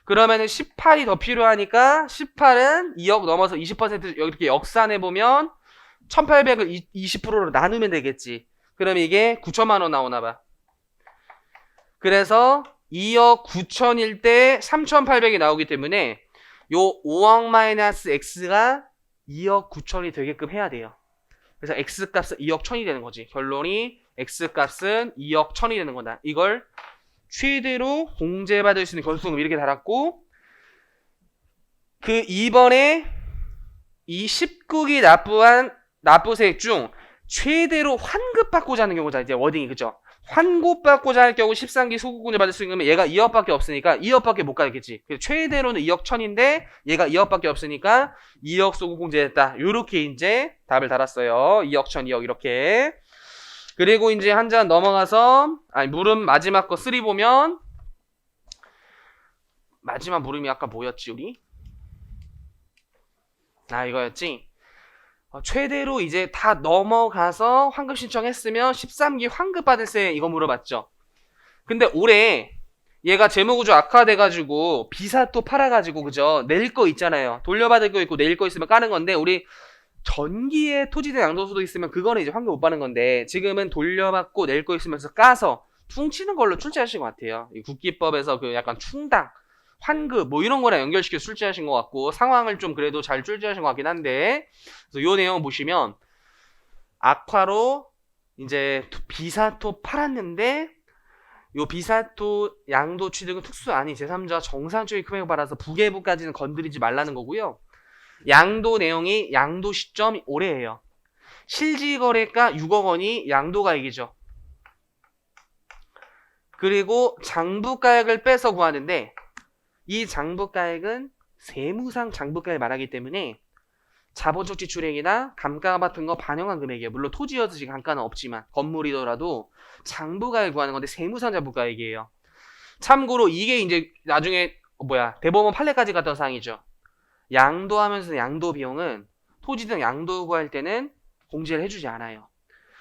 그러면은 18이 더 필요하니까 18은 2억 넘어서 20% 이렇게 역산해보면 1800을 20%로 나누면 되겠지. 그럼 이게 9천만 원 나오나 봐. 그래서 2억 9천일 때 3,800이 나오기 때문에 요 5억 마이너스 X가 2억 9천이 되게끔 해야 돼요. 그래서 X값은 2억 1천이 되는 거지. 결론이 X값은 2억 1천이 되는 거다. 이걸 최대로 공제받을 수 있는 결손금 이렇게 달았고 그 2번에 이 19기 납부한 납부세액 중 최대로 환급받고자 하는 경우다. 이제 워딩이 그죠? 환급받고자 할 경우 13기 소급공제 받을 수 있는 건 얘가 2억밖에 없으니까 2억밖에 못 가겠지. 최대로는 2억 1천인데 얘가 2억밖에 없으니까 2억 소급공제했다. 요렇게 이제 답을 달았어요. 2억 1천 2억 이렇게. 그리고 이제 한 장 넘어가서 물음 마지막 거 3 보면 마지막 물음이 아까 뭐였지 우리? 이거였지? 최대로 이제 다 넘어가서 환급 신청했으면 13기 환급 받을 세 이거 물어봤죠. 근데 올해 얘가 재무구조 악화돼가지고 비사토 팔아가지고 그죠? 낼 거 있잖아요. 돌려받을 거 있고 낼 거 있으면 까는 건데 우리 전기에 토지대 양도소득 있으면 그거는 이제 환급 못 받는 건데 지금은 돌려받고 낼 거 있으면서 까서 퉁치는 걸로 출제하신 것 같아요. 이 국기법에서 그 약간 충당 환급 뭐 이런 거랑 연결시켜 출제하신 것 같고 상황을 좀 그래도 잘 출제하신 것 같긴 한데 그래서 요 내용 보시면 악화로 이제 비사토 팔았는데 요 비사토 양도 취득은 특수아닌 제3자 정상적인 금액을 받아서 부계부까지는 건드리지 말라는 거고요. 양도 내용이 양도 시점이 올해예요. 실지거래가 6억 원이 양도가액이죠. 그리고 장부가액을 빼서 구하는데 이 장부가액은 세무상 장부가액을 말하기 때문에 자본적 지출액이나 감가 같은 거 반영한 금액이에요. 물론 토지여듯이 감가는 없지만 건물이더라도 장부가액 구하는 건데 세무상 부가액이에요. 참고로 이게 이제 나중에 대법원 판례까지 갔던 사항이죠. 양도하면서 양도 비용은 토지 등 양도 구할 때는 공제를 해주지 않아요.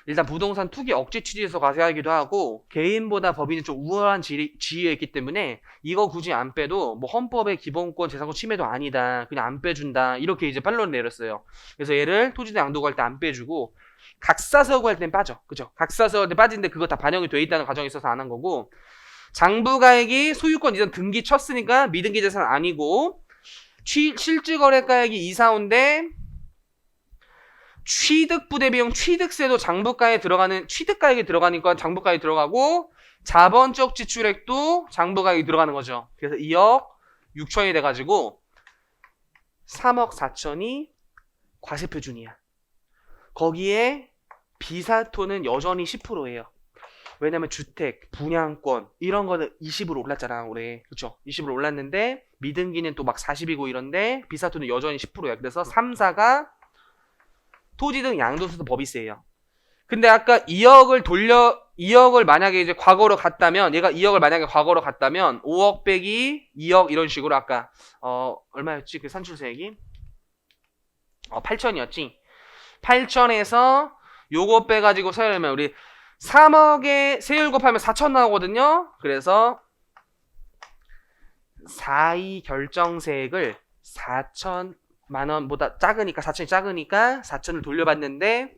일단 부동산 투기 억제 취지에서 과세하기도 하고 개인보다 법인이 좀 우월한 지위에 있기 때문에 이거 굳이 안 빼도 뭐 헌법의 기본권 재산권 침해도 아니다. 그냥 안 빼준다. 이렇게 이제 판론을 내렸어요. 그래서 얘를 토지 등 양도 구할 때 안 빼주고 각사서 구할 땐 빠져. 그죠? 각사서 할 때 빠지는데 그거 다 반영이 돼 있다는 가정이 있어서 안 한 거고 장부가액이 소유권 이전 등기 쳤으니까 미등기 재산 아니고 실질거래가액이 이사온데 취득부대비용 취득세도 장부가에 들어가는 취득가액이 들어가니까 장부가에 들어가고 자본적 지출액도 장부가액이 들어가는 거죠. 그래서 2억 6천이 돼가지고 3억 4천이 과세표준이야. 거기에 비사토는 여전히 10%예요. 왜냐면 주택, 분양권 이런 거는 20으로 올랐잖아 올해. 그쵸? 20으로 올랐는데 미등기는 또 막 40이고 이런데 비사토는 여전히 10%야. 그래서 3, 4가 토지 등 양도소득 법인세예요. 근데 아까 2억을 만약에 이제 과거로 갔다면 얘가 2억을 만약에 과거로 갔다면 5억 빼기 2억 이런 식으로 아까 얼마였지? 그 산출세액이? 8천이었지. 8천에서 요거 빼가지고 세율면 우리 3억에 세율 곱하면 4천 나오거든요. 그래서 4이 결정세액을 4천만 원보다 작으니까 4천이 작으니까 4천을 돌려받는데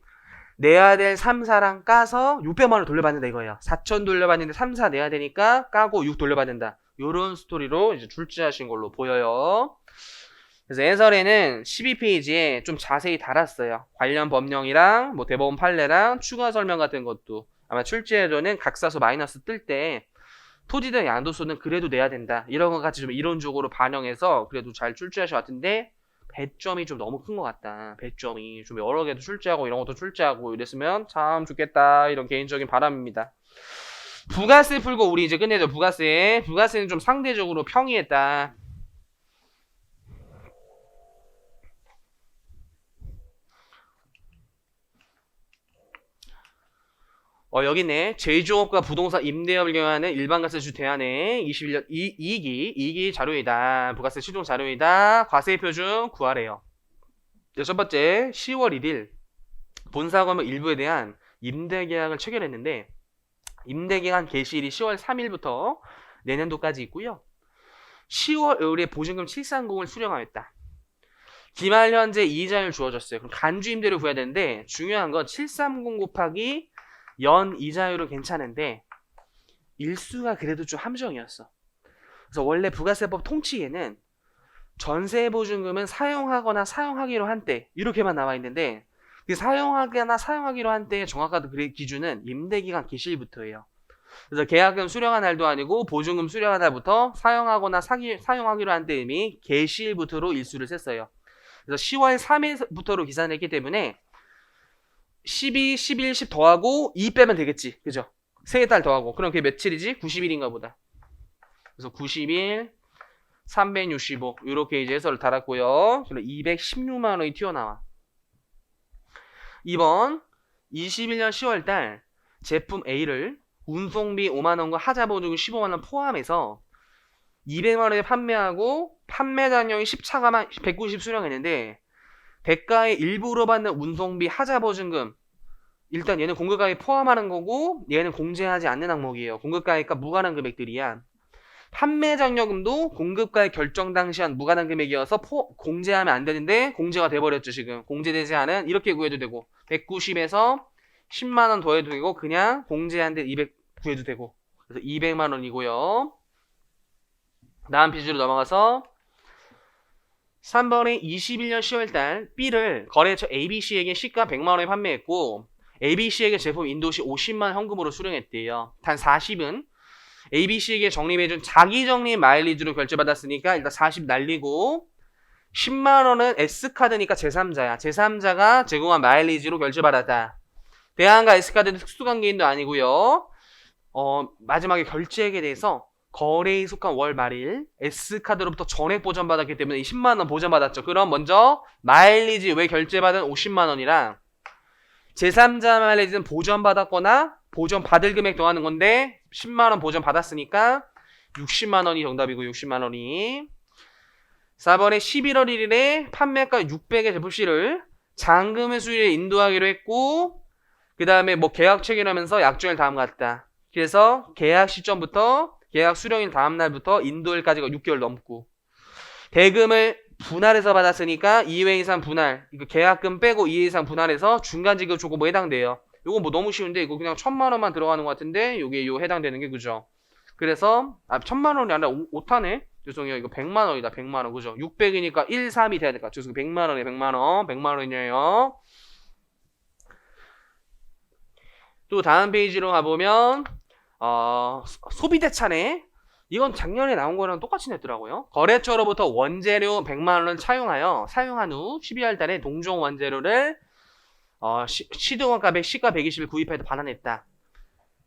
내야 될 3, 4랑 까서 600만 원 돌려받는다 이거예요. 4천 돌려받는데 3, 4 내야 되니까 까고 6 돌려받는다. 요런 스토리로 이제 출제하신 걸로 보여요. 그래서 해설에는 12페이지에 좀 자세히 달았어요. 관련 법령이랑 뭐 대법원 판례랑 추가 설명 같은 것도 아마 출제에서는 각사서 마이너스 뜰 때 토지 등 양도소는 그래도 내야 된다. 이런 것 같이 좀 이론적으로 반영해서 그래도 잘 출제하신 것 같은데 배점이 좀 너무 큰 것 같다. 배점이 좀 여러 개도 출제하고 이런 것도 출제하고 이랬으면 참 좋겠다. 이런 개인적인 바람입니다. 부가세 풀고 우리 이제 끝내죠. 부가세는 좀 상대적으로 평이했다. 여기 있네. 제조업과 부동산 임대업을 경하는 일반가세주 대안의 21년 2기 자료이다. 부가세 시종 자료이다. 과세표준 구하래요. 첫 번째 10월 1일 본사건물 일부에 대한 임대계약을 체결했는데 임대기간 개시일이 10월 3일부터 내년도까지 있고요. 10월에 보증금 730을 수령하였다. 기말 현재 이자율 주어졌어요. 그럼 간주 임대료 구해야 되는데 중요한 건 730 곱하기 연 이자율은 괜찮은데 일수가 그래도 좀 함정이었어. 그래서 원래 부가세법 통치에는 전세보증금은 사용하거나 사용하기로 한 때 이렇게만 나와 있는데 그 사용하거나 사용하기로 한 때의 정확한 기준은 임대기간 개시일부터예요. 그래서 계약금 수령한 날도 아니고 보증금 수령한 날부터 사용하거나 사용하기로 한 때 이미 개시일부터로 일수를 셌어요. 그래서 10월 3일부터로 계산했기 때문에 12, 11, 10 더하고 2 빼면 되겠지. 그죠? 3달 더하고. 그럼 그게 며칠이지? 90일인가 보다. 그래서 90일, 365 이렇게 이제 해설을 달았고요. 216만 원이 튀어나와. 2번 21년 10월달 제품 A를 운송비 5만 원과 하자보증금 15만 원 포함해서 200만 원에 판매하고 판매단용이 10차가만 190 수령했는데 대가의 일부로 받는 운송비 하자보증금 일단 얘는 공급가액 포함하는 거고 얘는 공제하지 않는 항목이에요. 공급가액과 무관한 금액들이야. 판매장려금도 공급가액 결정 당시 한 무관한 금액이어서 공제하면 안 되는데 공제가 돼버렸죠. 지금 공제되지 않은 이렇게 구해도 되고 190에서 10만 원 더해도 되고 그냥 공제한 데 200 구해도 되고 그래서 200만 원이고요. 다음 페이지로 넘어가서 3번에 21년 10월달 B를 거래처 ABC에게 시가 100만 원에 판매했고 ABC에게 제품 인도시 50만 원 현금으로 수령했대요. 단 40은 ABC에게 적립해준 자기 적립 마일리지로 결제받았으니까 일단 40 날리고 10만 원은 S카드니까 제3자야. 제3자가 제공한 마일리지로 결제받았다. 대안과 S카드는 특수관계인도 아니고요. 마지막에 결제액에 대해서 거래에 속한 월 말일 S카드로부터 전액 보전받았기 때문에 이 10만원 보전받았죠. 그럼 먼저 마일리지 외 결제받은 50만원이랑 제3자 마일리지는 보전받았거나 보전받을 금액 더하는 건데 10만원 보전받았으니까 60만원이 정답이고 60만원이 4번에 11월 1일에 판매가 600의 제품씨를 잔금의 수일에 인도하기로 했고 그 다음에 뭐 계약 체결하면서 약정일 다음과 같다. 그래서 계약 시점부터 계약 수령일 다음날부터 인도일까지가 6개월 넘고 대금을 분할해서 받았으니까 2회 이상 분할 이거 계약금 빼고 2회 이상 분할해서 중간지급 조건부에 해당돼요. 이거 뭐 너무 쉬운데 이거 그냥 1000만원만 들어가는 것 같은데 요게 요 해당되는 게 그죠. 그래서 1000만원이 아니라 오타네. 죄송해요. 이거 100만원이다. 100만원 그죠. 600이니까 1, 3이 돼야 될까. 죄송해요. 100만원에 100만원 100만원이네요. 또 다음 페이지로 가보면 소비대차네. 이건 작년에 나온 거랑 똑같이 냈더라고요. 거래처로부터 원재료 100만원을 사용한 후 12월 달에 동종 원재료를 시등원가백 시가 120을 구입해서 반환했다.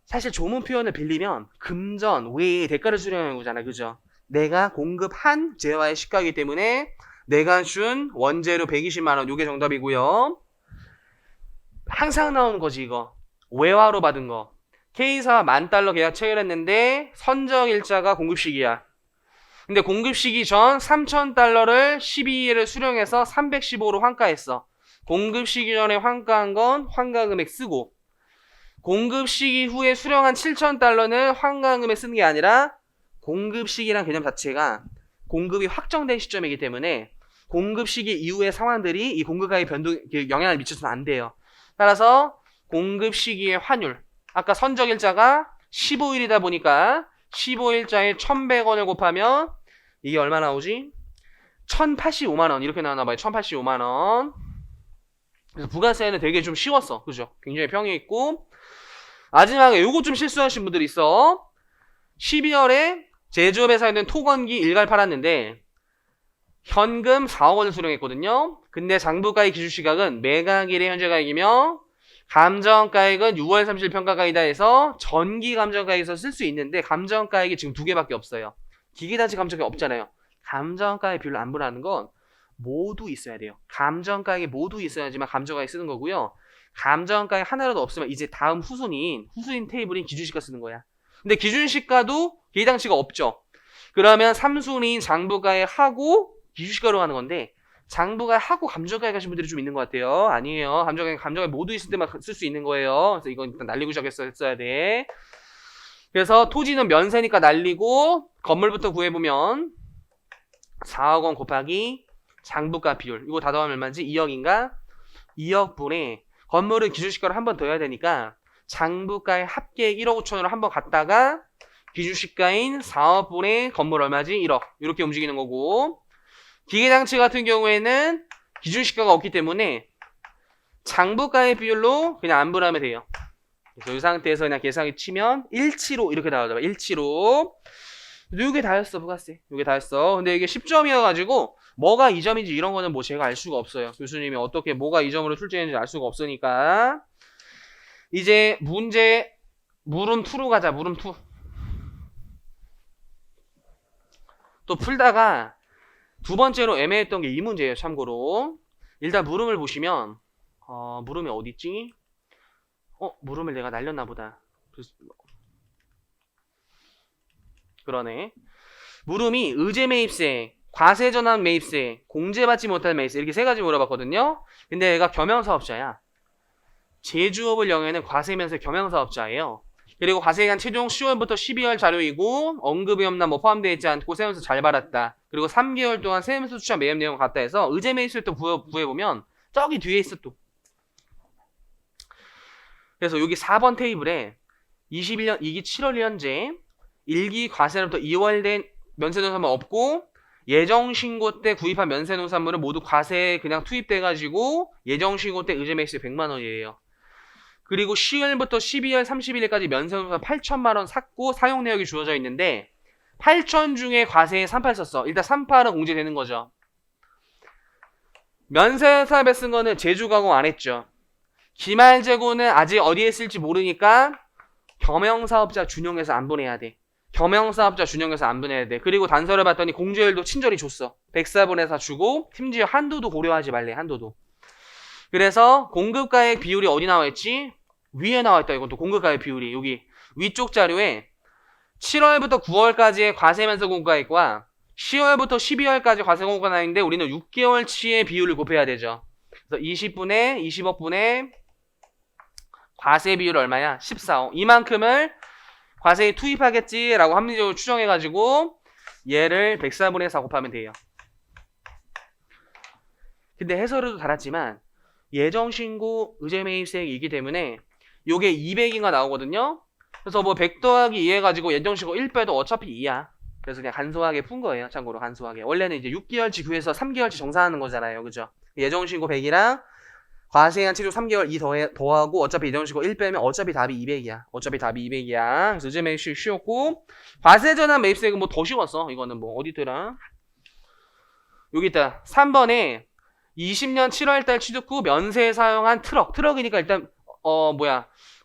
사실 조문 표현을 빌리면 금전 외에 대가를 수령하는 거잖아요. 그죠? 내가 공급한 재화의 시가이기 때문에 내가 준 원재료 120만원 요게 정답이고요. 항상 나오는 거지 이거. 외화로 받은 거. K사 $10,000 계약 체결했는데 선정일자가 공급시기야. 근데 공급시기 전 $3,000를 12일을 수령해서 315로 환가했어. 공급시기 전에 환가한 건 환가금액 쓰고 공급시기 후에 수령한 $7,000는 환가금액 쓰는 게 아니라 공급시기란 개념 자체가 공급이 확정된 시점이기 때문에 공급시기 이후의 상황들이 이 공급가에 영향을 미쳐서는 안 돼요. 따라서 공급시기의 환율 아까 선정일자가 15일이다 보니까 15일자에 1,100원을 곱하면 이게 얼마 나오지? 1,085만원 이렇게 나왔나봐요. 1,085만원. 그래서 부가세는 되게 좀 쉬웠어. 그죠? 굉장히 평이 있고 마지막에 요거 좀 실수하신 분들이 있어. 12월에 제조업에서 있는 토건기 일갈 팔았는데 현금 4억 원을 수령했거든요. 근데 장부가액 기준시각은 매각일의 현재가액이며 감정가액은 6월 30일 평가가이다 해서 전기 감정가액에서 쓸 수 있는데 감정가액이 지금 2개밖에 없어요. 기계단체 감정가액 없잖아요. 감정가액 비율을 안분하는 건 모두 있어야 돼요. 감정가액이 모두 있어야지만 감정가액 쓰는 거고요. 감정가액 하나라도 없으면 이제 다음 후순인 테이블인 기준시가 쓰는 거야. 근데 기준시가도 기계단체가 없죠. 그러면 3순위인 장부가액 하고 기준시가로 하는 건데 장부가 하고 감정가액 하신 분들이 좀 있는 것 같아요. 아니에요. 감정가액 모두 있을 때만 쓸 수 있는 거예요. 그래서 이건 일단 날리고 시작했어야 돼. 그래서 토지는 면세니까 날리고 건물부터 구해보면 4억 원 곱하기 장부가 비율 이거 다 더하면 얼마인지 2억인가? 2억분에 건물은 기준시가로 한 번 더 해야 되니까 장부가의 합계액 1억 5천으로 한 번 갔다가 기준시가인 4억분에 건물 얼마지? 1억 이렇게 움직이는 거고 기계장치 같은 경우에는 기준시가가 없기 때문에 장부가의 비율로 그냥 안분하면 돼요. 그래서 이 상태에서 그냥 계산기 치면 175 이렇게 나오죠. 175 이게 다였어 부가세. 이게 다였어. 근데 이게 10점이어가지고 뭐가 2점인지 이런 거는 뭐 제가 알 수가 없어요. 교수님이 어떻게 뭐가 2점으로 출제했는지 알 수가 없으니까 이제 문제 물음 2로 가자. 물음 2. 또 풀다가 두 번째로 애매했던 게 이 문제예요. 참고로 일단 물음을 보시면 물음이 어디 있지? 물음을 내가 날렸나 보다. 그러네. 물음이 의제 매입세, 과세 전환 매입세, 공제받지 못할 매입세 이렇게 세 가지 물어봤거든요. 근데 얘가 겸용사업자야. 제주업을 영위하는 과세면세 겸용사업자예요. 그리고 과세기간 최종 10월부터 12월 자료이고 언급위험나 뭐 포함되어 있지 않고 세무서 잘 받았다. 그리고 3개월 동안 세무서 수취한 매입 내용 같다 해서 의제 매입세를 또 구해보면 저기 뒤에 있어 또. 그래서 여기 4번 테이블에 21년 2기 7월 현재 1기 과세로부터 2월 된 면세농산물 없고 예정신고 때 구입한 면세농산물은 모두 과세에 그냥 투입돼가지고 예정신고 때 의제 매입세 100만원이에요. 그리고 10월부터 12월 31일까지 면세농산 8천만원 샀고 사용 내역이 주어져 있는데 8천 중에 과세에 38 썼어. 일단 38은 공제되는 거죠. 면세사업에 쓴 거는 제주 가공 안 했죠. 기말재고는 아직 어디에 쓸지 모르니까 겸용사업자 준용해서 안 보내야 돼. 겸용사업자 준용해서 안 분해해야 돼. 그리고 단서를 봤더니 공제율도 친절히 줬어. 104분의 4 주고 심지어 한도도 고려하지 말래. 한도도. 그래서 공급가액 비율이 어디 나와 있지? 위에 나와 있다. 이건 또 공급가액 비율이 여기 위쪽 자료에 7월부터 9월까지의 과세면서 공급가액과 10월부터 12월까지 과세 공급가 있는데 우리는 6개월치의 비율을 곱해야 되죠. 그래서 20분의 20억분의 과세 비율 얼마야? 14억. 이만큼을 과세에 투입하겠지라고 합리적으로 추정해가지고 얘를 104분의 4 곱하면 돼요. 근데 해설에도 달았지만 예정신고 의제매입세액이기 때문에 요게 200인가 나오거든요. 그래서 뭐 100 더하기 2 해가지고 예정신고 1 빼도 어차피 2야. 그래서 그냥 간소하게 푼 거예요. 참고로 간소하게. 원래는 이제 6개월치 구해서 3개월치 정산하는 거잖아요. 그죠? 예정신고 100이랑 과세한 최초 3개월 2 더하고 어차피 예정신고 1 빼면 어차피 답이 200이야. 어차피 답이 200이야. 그래서 의제매입세액 쉬웠고 과세전환 매입세액은 뭐 더 쉬웠어. 이거는 뭐 어디더라? 여기 있다. 3번에 20년 7월달 취득 후 면세 사용한 트럭이니까 일단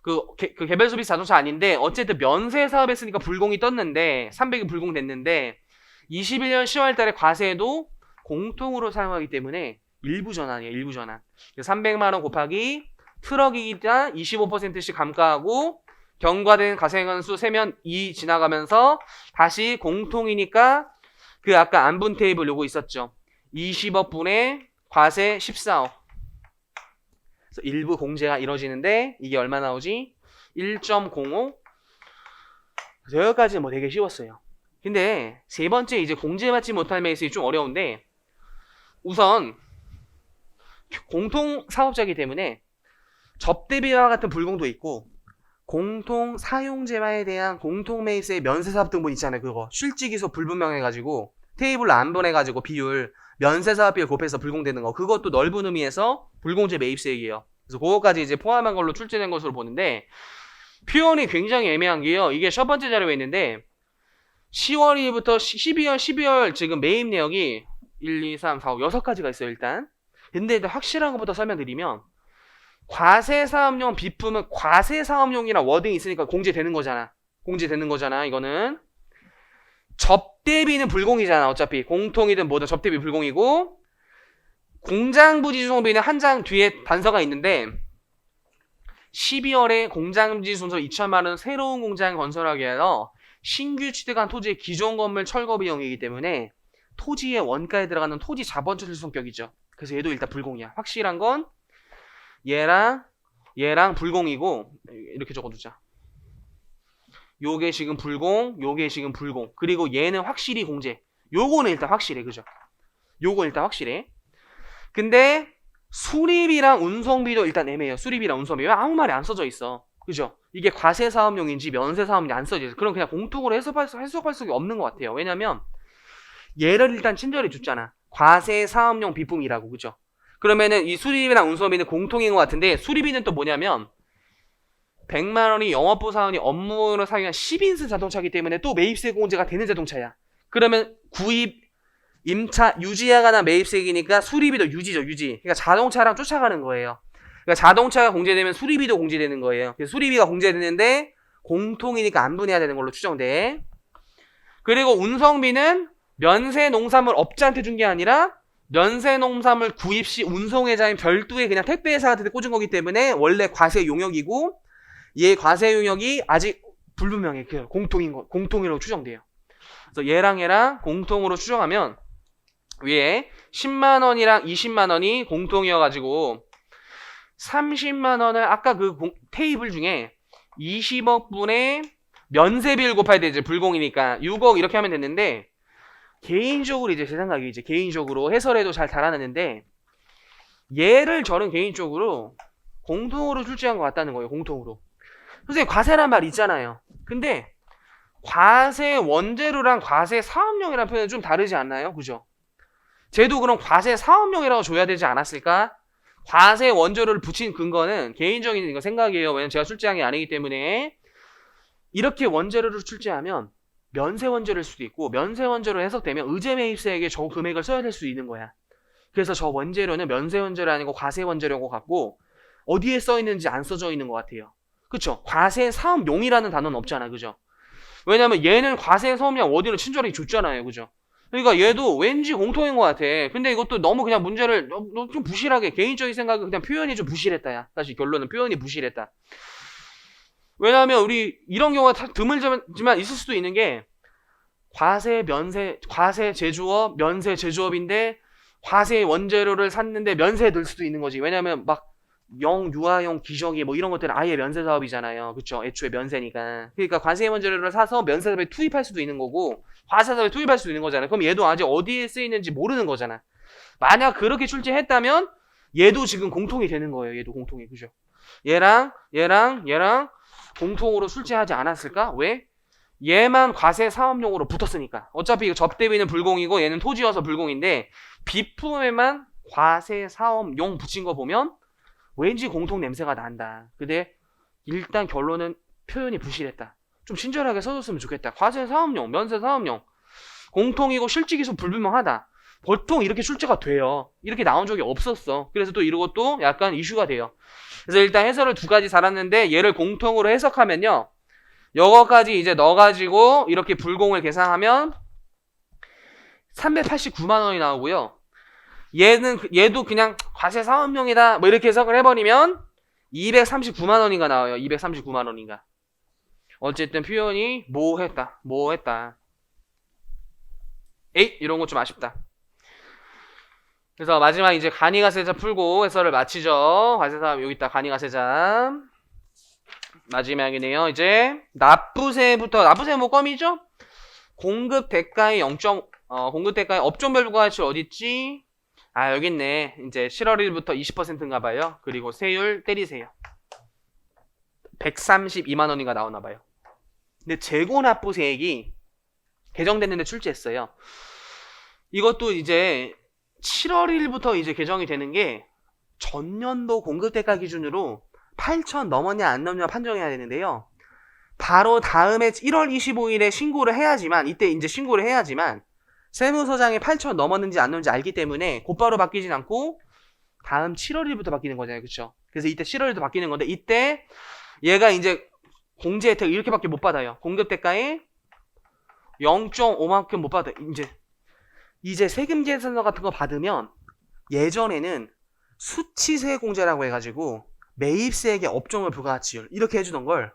그 개별 소비 자동차 아닌데 어쨌든 면세 사업했으니까 불공이 떴는데 300이 불공됐는데 21년 10월달에 과세도 공통으로 사용하기 때문에 일부 전환이에요. 일부 전환. 300만 원 곱하기 트럭이기다 25%씩 감가하고 경과된 과세 건수 세면 2 지나가면서 다시 공통이니까 그 아까 안분 테이블 요거 있었죠. 20억 분의 과세 14억. 그래서 일부 공제가 이루어지는데 이게 얼마 나오지? 1.05. 그래서 여기까지는 뭐 되게 쉬웠어요. 근데 세 번째 이제 공제받지 못할 매입세액이 좀 어려운데 우선 공통 사업자이기 때문에 접대비와 같은 불공도 있고 공통 사용재화에 대한 공통 매입세의 면세사업 등본 있잖아요. 그거 실지기소 불분명해가지고 테이블로 안 보내가지고 비율 면세사업 비율 곱해서 불공되는 거 그것도 넓은 의미에서 불공제 매입세액이에요. 그래서 그거까지 이제 포함한 걸로 출제된 것으로 보는데 표현이 굉장히 애매한 게요. 이게 첫 번째 자료에 있는데 10월 1일부터 12월 지금 매입 내역이 1, 2, 3, 4, 5, 6가지가 있어요. 일단 근데 일단 확실한 것부터 설명드리면 과세사업용 비품은 과세사업용이라 워딩이 있으니까 공제되는 거잖아. 공제되는 거잖아. 이거는 접대비는 불공이잖아. 어차피 공통이든 뭐든 접대비 불공이고 공장부지 수송비는 한 장 뒤에 단서가 있는데 12월에 공장부지 수송서 2천만 원 새로운 공장 건설하기 위해서 신규 취득한 토지의 기존 건물 철거 비용이기 때문에 토지의 원가에 들어가는 토지 자본처리 성격이죠. 그래서 얘도 일단 불공이야. 확실한 건 얘랑 불공이고 이렇게 적어두자. 요게 지금 불공, 요게 지금 불공. 그리고 얘는 확실히 공제. 요거는 일단 확실해. 그죠? 요거 일단 확실해. 근데 수리비랑 운송비도 일단 애매해요. 수리비랑 운송비. 왜 아무 말이 안 써져 있어. 그죠? 이게 과세사업용인지 면세사업용인지 안 써져 있어. 그럼 그냥 공통으로 해석할 수가 없는 것 같아요. 왜냐면 얘를 일단 친절히 줬잖아. 과세사업용 비품이라고. 그죠? 그러면은 이 수리비랑 운송비는 공통인 것 같은데 수리비는 또 뭐냐면 100만 원이 영업부 사원이 업무로 사용한 10인승 자동차이기 때문에 또 매입세 공제가 되는 자동차야. 그러면 구입, 임차, 유지에 관한 매입세액이니까 수리비도 유지죠. 유지. 그러니까 자동차랑 쫓아가는 거예요. 그러니까 자동차가 공제되면 수리비도 공제되는 거예요. 그래서 수리비가 공제되는데 공통이니까 안 분해야 되는 걸로 추정돼. 그리고 운송비는 면세 농산물 업자한테 준 게 아니라 면세 농산물 구입 시 운송회사인 별도의 그냥 택배회사한테 꽂은 거기 때문에 원래 과세 용역이고 얘 과세 용역이 아직 불분명해. 공통이라고 추정돼요. 그래서 얘랑 공통으로 추정하면 위에 10만 원이랑 20만 원이 공통이어가지고 30만 원을 아까 그 테이블 중에 20억 분의 면세비를 곱해야 되지. 불공이니까 6억 이렇게 하면 됐는데 개인적으로 이제 제 생각이 이제 개인적으로 해설에도 잘 달아냈는데 얘를 저는 개인적으로 공통으로 출제한 것 같다는 거예요. 공통으로. 선생님 과세란 말 있잖아요. 근데 과세 원재료랑 과세 사업용이라는 표현은 좀 다르지 않나요? 그죠? 쟤도 그럼 과세 사업용이라고 줘야 되지 않았을까? 과세 원재료를 붙인 근거는 개인적인 생각이에요. 왜냐면 제가 출제한 게 아니기 때문에 이렇게 원재료를 출제하면 면세 원재료일 수도 있고 면세 원재료 해석되면 의제매입세액에 저 금액을 써야 될 수 있는 거야. 그래서 저 원재료는 면세 원재료 아니고 과세 원재료고 같고 어디에 써 있는지 안 써져 있는 것 같아요. 그쵸? 과세 사업용이라는 단어는 없잖아. 그죠? 왜냐면 얘는 과세 사업량 어디로 친절하게 줬잖아요. 그죠? 그러니까 얘도 왠지 공통인 것 같아. 근데 이것도 너무 그냥 문제를 좀 부실하게 개인적인 생각은 그냥 표현이 좀 부실했다. 야. 사실 결론은 표현이 부실했다. 왜냐하면 우리 이런 경우가 드물지만 있을 수도 있는 게 과세 제조업, 면세 제조업인데 과세 원재료를 샀는데 면세에 들 수도 있는 거지. 왜냐면 막 유아용 기저귀 뭐 이런 것들은 아예 면세 사업이잖아요. 그쵸? 애초에 면세니까. 그러니까 과세 원재료를 사서 면세 사업에 투입할 수도 있는 거고 과세 사업에 투입할 수도 있는 거잖아요. 그럼 얘도 아직 어디에 쓰이는지 모르는 거잖아. 만약 그렇게 출제했다면 얘도 지금 공통이 되는 거예요. 얘도 공통이. 그죠? 얘랑 공통으로 출제하지 않았을까? 왜? 얘만 과세 사업용으로 붙었으니까. 어차피 이거 접대비는 불공이고 얘는 토지여서 불공인데 비품에만 과세 사업용 붙인 거 보면 왠지 공통 냄새가 난다. 근데 일단 결론은 표현이 부실했다. 좀 친절하게 써줬으면 좋겠다. 과세 사업용, 면세 사업용. 공통이고 실직이수 불분명하다. 보통 이렇게 출제가 돼요. 이렇게 나온 적이 없었어. 그래서 또 이것도 약간 이슈가 돼요. 그래서 일단 해설을 두 가지 살았는데 얘를 공통으로 해석하면요. 이거까지 이제 넣어가지고 이렇게 불공을 계산하면 389만 원이 나오고요. 얘도 그냥 과세 사업용이다 뭐 이렇게 해석을 해버리면 239만 원인가 나와요. 239만 원인가. 어쨌든 표현이 뭐했다. 에이 이런 거 좀 아쉽다. 그래서 마지막 이제 간이가세자 풀고 해설을 마치죠. 과세사업 여기 있다. 간이가세자 마지막이네요. 이제 납부세부터 뭐 껌이죠? 공급 대가의 공급 대가의 업종별 부가가치 어딨지? 아 여기 있네. 이제 7월 1일부터 20%인가 봐요. 그리고 세율 때리세요. 132만 원인가 나오나 봐요. 근데 재고 납부세액이 개정됐는데 출제했어요. 이것도 이제 7월 1일부터 이제 개정이 되는 게 전년도 공급 대가 기준으로 8천 넘었냐 안 넘냐 판정해야 되는데요. 바로 다음에 1월 25일에 신고를 해야지만 이때 이제 신고를 해야지만 세무서장이 8천 넘었는지 안 넘는지 알기 때문에 곧바로 바뀌진 않고 다음 7월 1일부터 바뀌는 거잖아요. 그쵸? 그래서 이때 7월 1일부터 바뀌는 건데 이때 얘가 이제 공제 혜택 이렇게밖에 못 받아요. 공급 대가에 0.5만큼 못 받아요. 이제 세금 계산서 같은 거 받으면 예전에는 수치세 공제라고 해가지고 매입세액의 업종을 부가가치율 이렇게 해주던 걸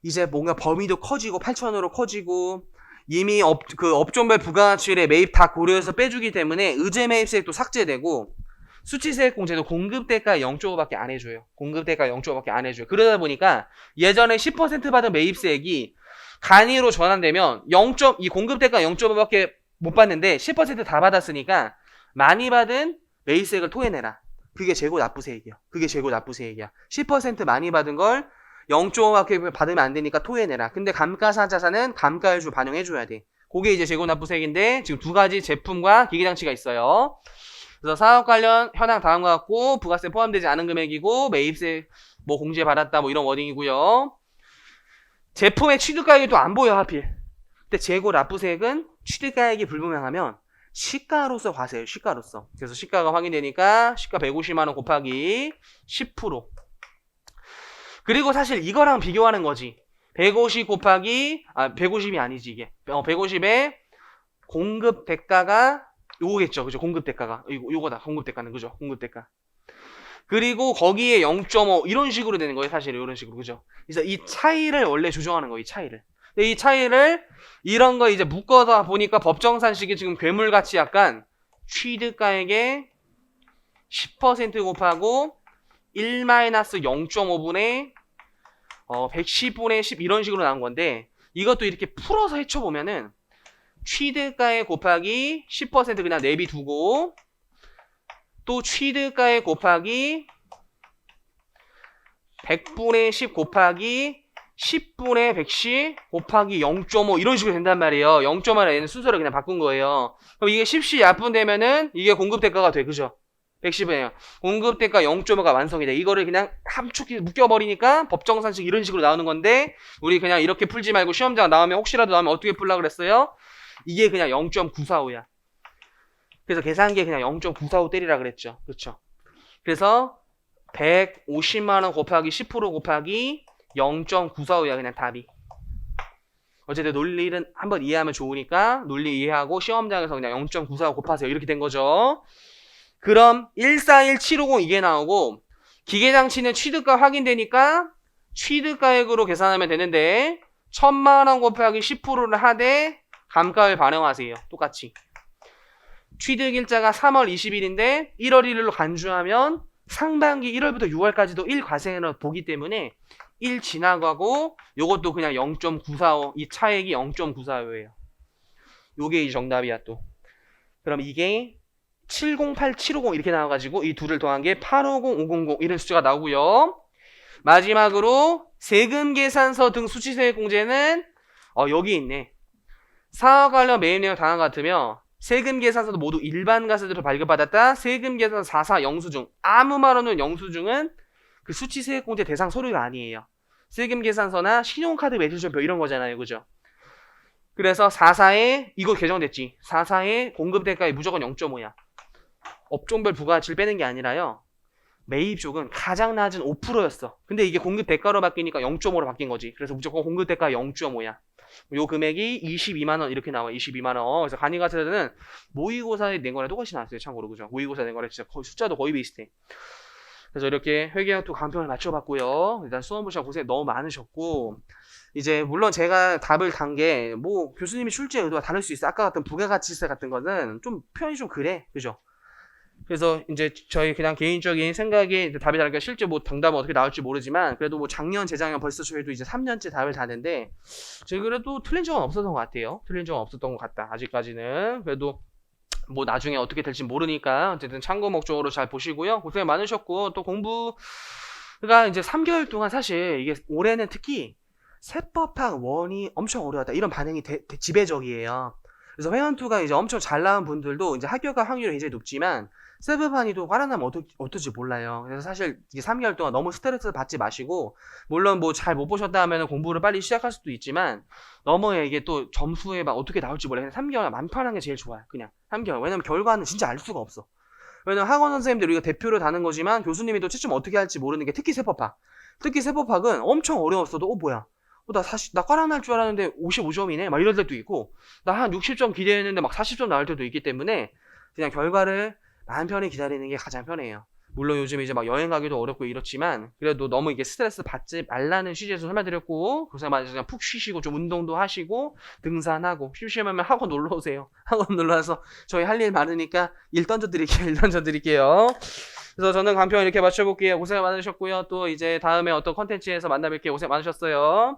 이제 뭔가 범위도 커지고 8천으로 커지고 이미 업종별 부가가치율에 매입 다 고려해서 빼주기 때문에 의제 매입세액도 삭제되고 수치세액 공제도 공급대가 0.5밖에 안 해줘요. 공급대가 0.5밖에 안 해줘요. 그러다 보니까 예전에 10% 받은 매입세액이 간이로 전환되면 이 공급대가 0.5밖에 못 받는데 10% 다 받았으니까 많이 받은 매입세액을 토해내라. 그게 재고 납부세액이야. 10% 많이 받은 걸 0.5밖에 받으면 안 되니까 토해내라. 근데 감가상 자산은 감가율주 반영해줘야 돼. 그게 이제 재고 납부세액인데 지금 두 가지 제품과 기기장치가 있어요. 그래서 사업 관련 현황 다음과 같고 부가세 포함되지 않은 금액이고 매입세 뭐 공제 받았다 뭐 이런 워딩이고요. 제품의 취득가액이 또 안 보여 하필. 근데 재고 납부세액은 취득가액이 불분명하면 시가로서 과세예요. 시가로서. 그래서 시가가 확인되니까 시가 150만 원 곱하기 10%. 그리고 사실 이거랑 비교하는 거지. 150 곱하기 150이 아니지 이게. 150에 공급 대가가 요거겠죠. 그죠? 공급 대가가 요거다. 공급 대가는 그죠? 공급 대가. 그리고 거기에 0.5 이런 식으로 되는 거예요. 사실 이런 식으로. 그죠? 그래서 이 차이를 원래 조정하는 거예요. 이 차이를. 근데 이 차이를 이런 거 이제 묶어다 보니까 법정산식이 지금 괴물같이 약간 취득가액의 10% 곱하고 1-0.5분의 110분의 10 이런 식으로 나온 건데 이것도 이렇게 풀어서 헤쳐보면은 취득가액 곱하기 10% 그냥 내비두고 또 취득가액 곱하기 100분의 10 곱하기 10분의 110 곱하기 0.5 이런 식으로 된단 말이에요. 0.5는 얘는 순서를 그냥 바꾼 거예요. 그럼 이게 10시 약분되면은 이게 공급대가가 돼. 그죠? 110이에요. 공급대가 0.5가 완성이 돼. 이거를 그냥 함축해서 묶여버리니까 법정산식 이런 식으로 나오는 건데 우리 그냥 이렇게 풀지 말고 시험장 나오면 혹시라도 나오면 어떻게 풀라 그랬어요? 이게 그냥 0.945야. 그래서 계산기에 그냥 0.945 때리라 그랬죠. 그렇죠? 그래서 150만 원 곱하기 10% 곱하기 0.945야 그냥 답이. 어쨌든 논리는 한번 이해하면 좋으니까 논리 이해하고 시험장에서 그냥 0.945 곱하세요. 이렇게 된 거죠. 그럼 141750 이게 나오고 기계장치는 취득가 확인되니까 취득가액으로 계산하면 되는데 1000만원 곱하기 10%를 하되 감가를 반영하세요. 똑같이. 취득일자가 3월 20일인데 1월 1일로 간주하면 상반기 1월부터 6월까지도 1과세로 보기 때문에 1 지나가고 요것도 그냥 0.945 이 차액이 0.945예요. 요게 이 정답이야 또. 그럼 이게 708, 750 이렇게 나와가지고 이 둘을 더한 게 850, 500 이런 숫자가 나오고요. 마지막으로 세금 계산서 등 수치세액 공제는 여기 있네. 사업 관련 매입 내용 다음 같으며 세금 계산서도 모두 일반 과세대로 발급받았다. 세금 계산서 4사 영수증 아무 말 없는 영수증은 그 수치세액 공제 대상 서류가 아니에요. 세금 계산서나 신용카드 매출표표 이런 거잖아요. 그죠? 그래서 4사에 이거 개정됐지. 4사에 공급대가에 무조건 0.5야. 업종별 부가가치를 빼는 게 아니라요. 매입 쪽은 가장 낮은 5%였어. 근데 이게 공급대가로 바뀌니까 0.5로 바뀐 거지. 그래서 무조건 공급대가 0.5야. 요 금액이 22만원 이렇게 나와. 22만원. 그래서 간이가세는 모의고사에 낸 거랑 똑같이 나왔어요. 참고로. 그죠? 모의고사에 낸 거랑 진짜 거의 숫자도 거의 비슷해. 그래서 이렇게 회계학도 강평을 맞춰봤고요. 일단 수험보시가 고생 너무 많으셨고 이제 물론 제가 답을 단 게 뭐 교수님이 출제 의도가 다를 수 있어. 아까 같은 부가가치세 같은 거는 좀 표현이 좀 그래. 그죠? 그래서 이제 저희 그냥 개인적인 생각이 답이 다르니까 실제 뭐 정답은 어떻게 나올지 모르지만 그래도 뭐 작년 재작년 벌써 저희도 이제 3년째 답을 다는데 제가 그래도 틀린 적은 없었던 것 같아요. 틀린 적은 없었던 것 같다. 아직까지는. 그래도 뭐 나중에 어떻게 될지 모르니까 어쨌든 참고 목적으로 잘 보시고요. 고생 많으셨고 또 공부가 이제 3개월 동안 사실 이게 올해는 특히 세법학 원이 엄청 어려웠다. 이런 반응이 지배적이에요. 그래서 회원2가 이제 엄청 잘 나온 분들도 이제 합격할 확률이 굉장히 높지만 세브반이도 화려나면 어떨지 몰라요. 그래서 사실 이게 3개월 동안 너무 스트레스 받지 마시고 물론 뭐 잘 못 보셨다 하면 공부를 빨리 시작할 수도 있지만 너무 이게 또 점수에 막 어떻게 나올지 몰라. 그냥 3개월 맘 편한 게 제일 좋아요. 그냥 3개월. 왜냐면 결과는 진짜 알 수가 없어. 왜냐면 학원 선생님들 우리가 대표로 다는 거지만 교수님이 또 채점 어떻게 할지 모르는 게 특히 세법학. 특히 세법학은 엄청 어려웠어도 뭐야. 나 꽈랑 날 줄 알았는데 55점이네 막 이럴 때도 있고 나 한 60점 기대했는데 막 40점 나올 때도 있기 때문에 그냥 결과를 마음 편히 기다리는 게 가장 편해요. 물론 요즘 이제 막 여행 가기도 어렵고 이렇지만 그래도 너무 이게 스트레스 받지 말라는 취지에서 설명드렸고 고생 많으셔서 그냥 푹 쉬시고 좀 운동도 하시고 등산하고 심심하면 학원 놀러 오세요. 학원 놀러 와서 저희 할 일 많으니까 일 던져드릴게요. 그래서 저는 강평 이렇게 맞춰볼게요. 고생 많으셨고요. 또 이제 다음에 어떤 컨텐츠에서 만나뵐게요. 고생 많으셨어요.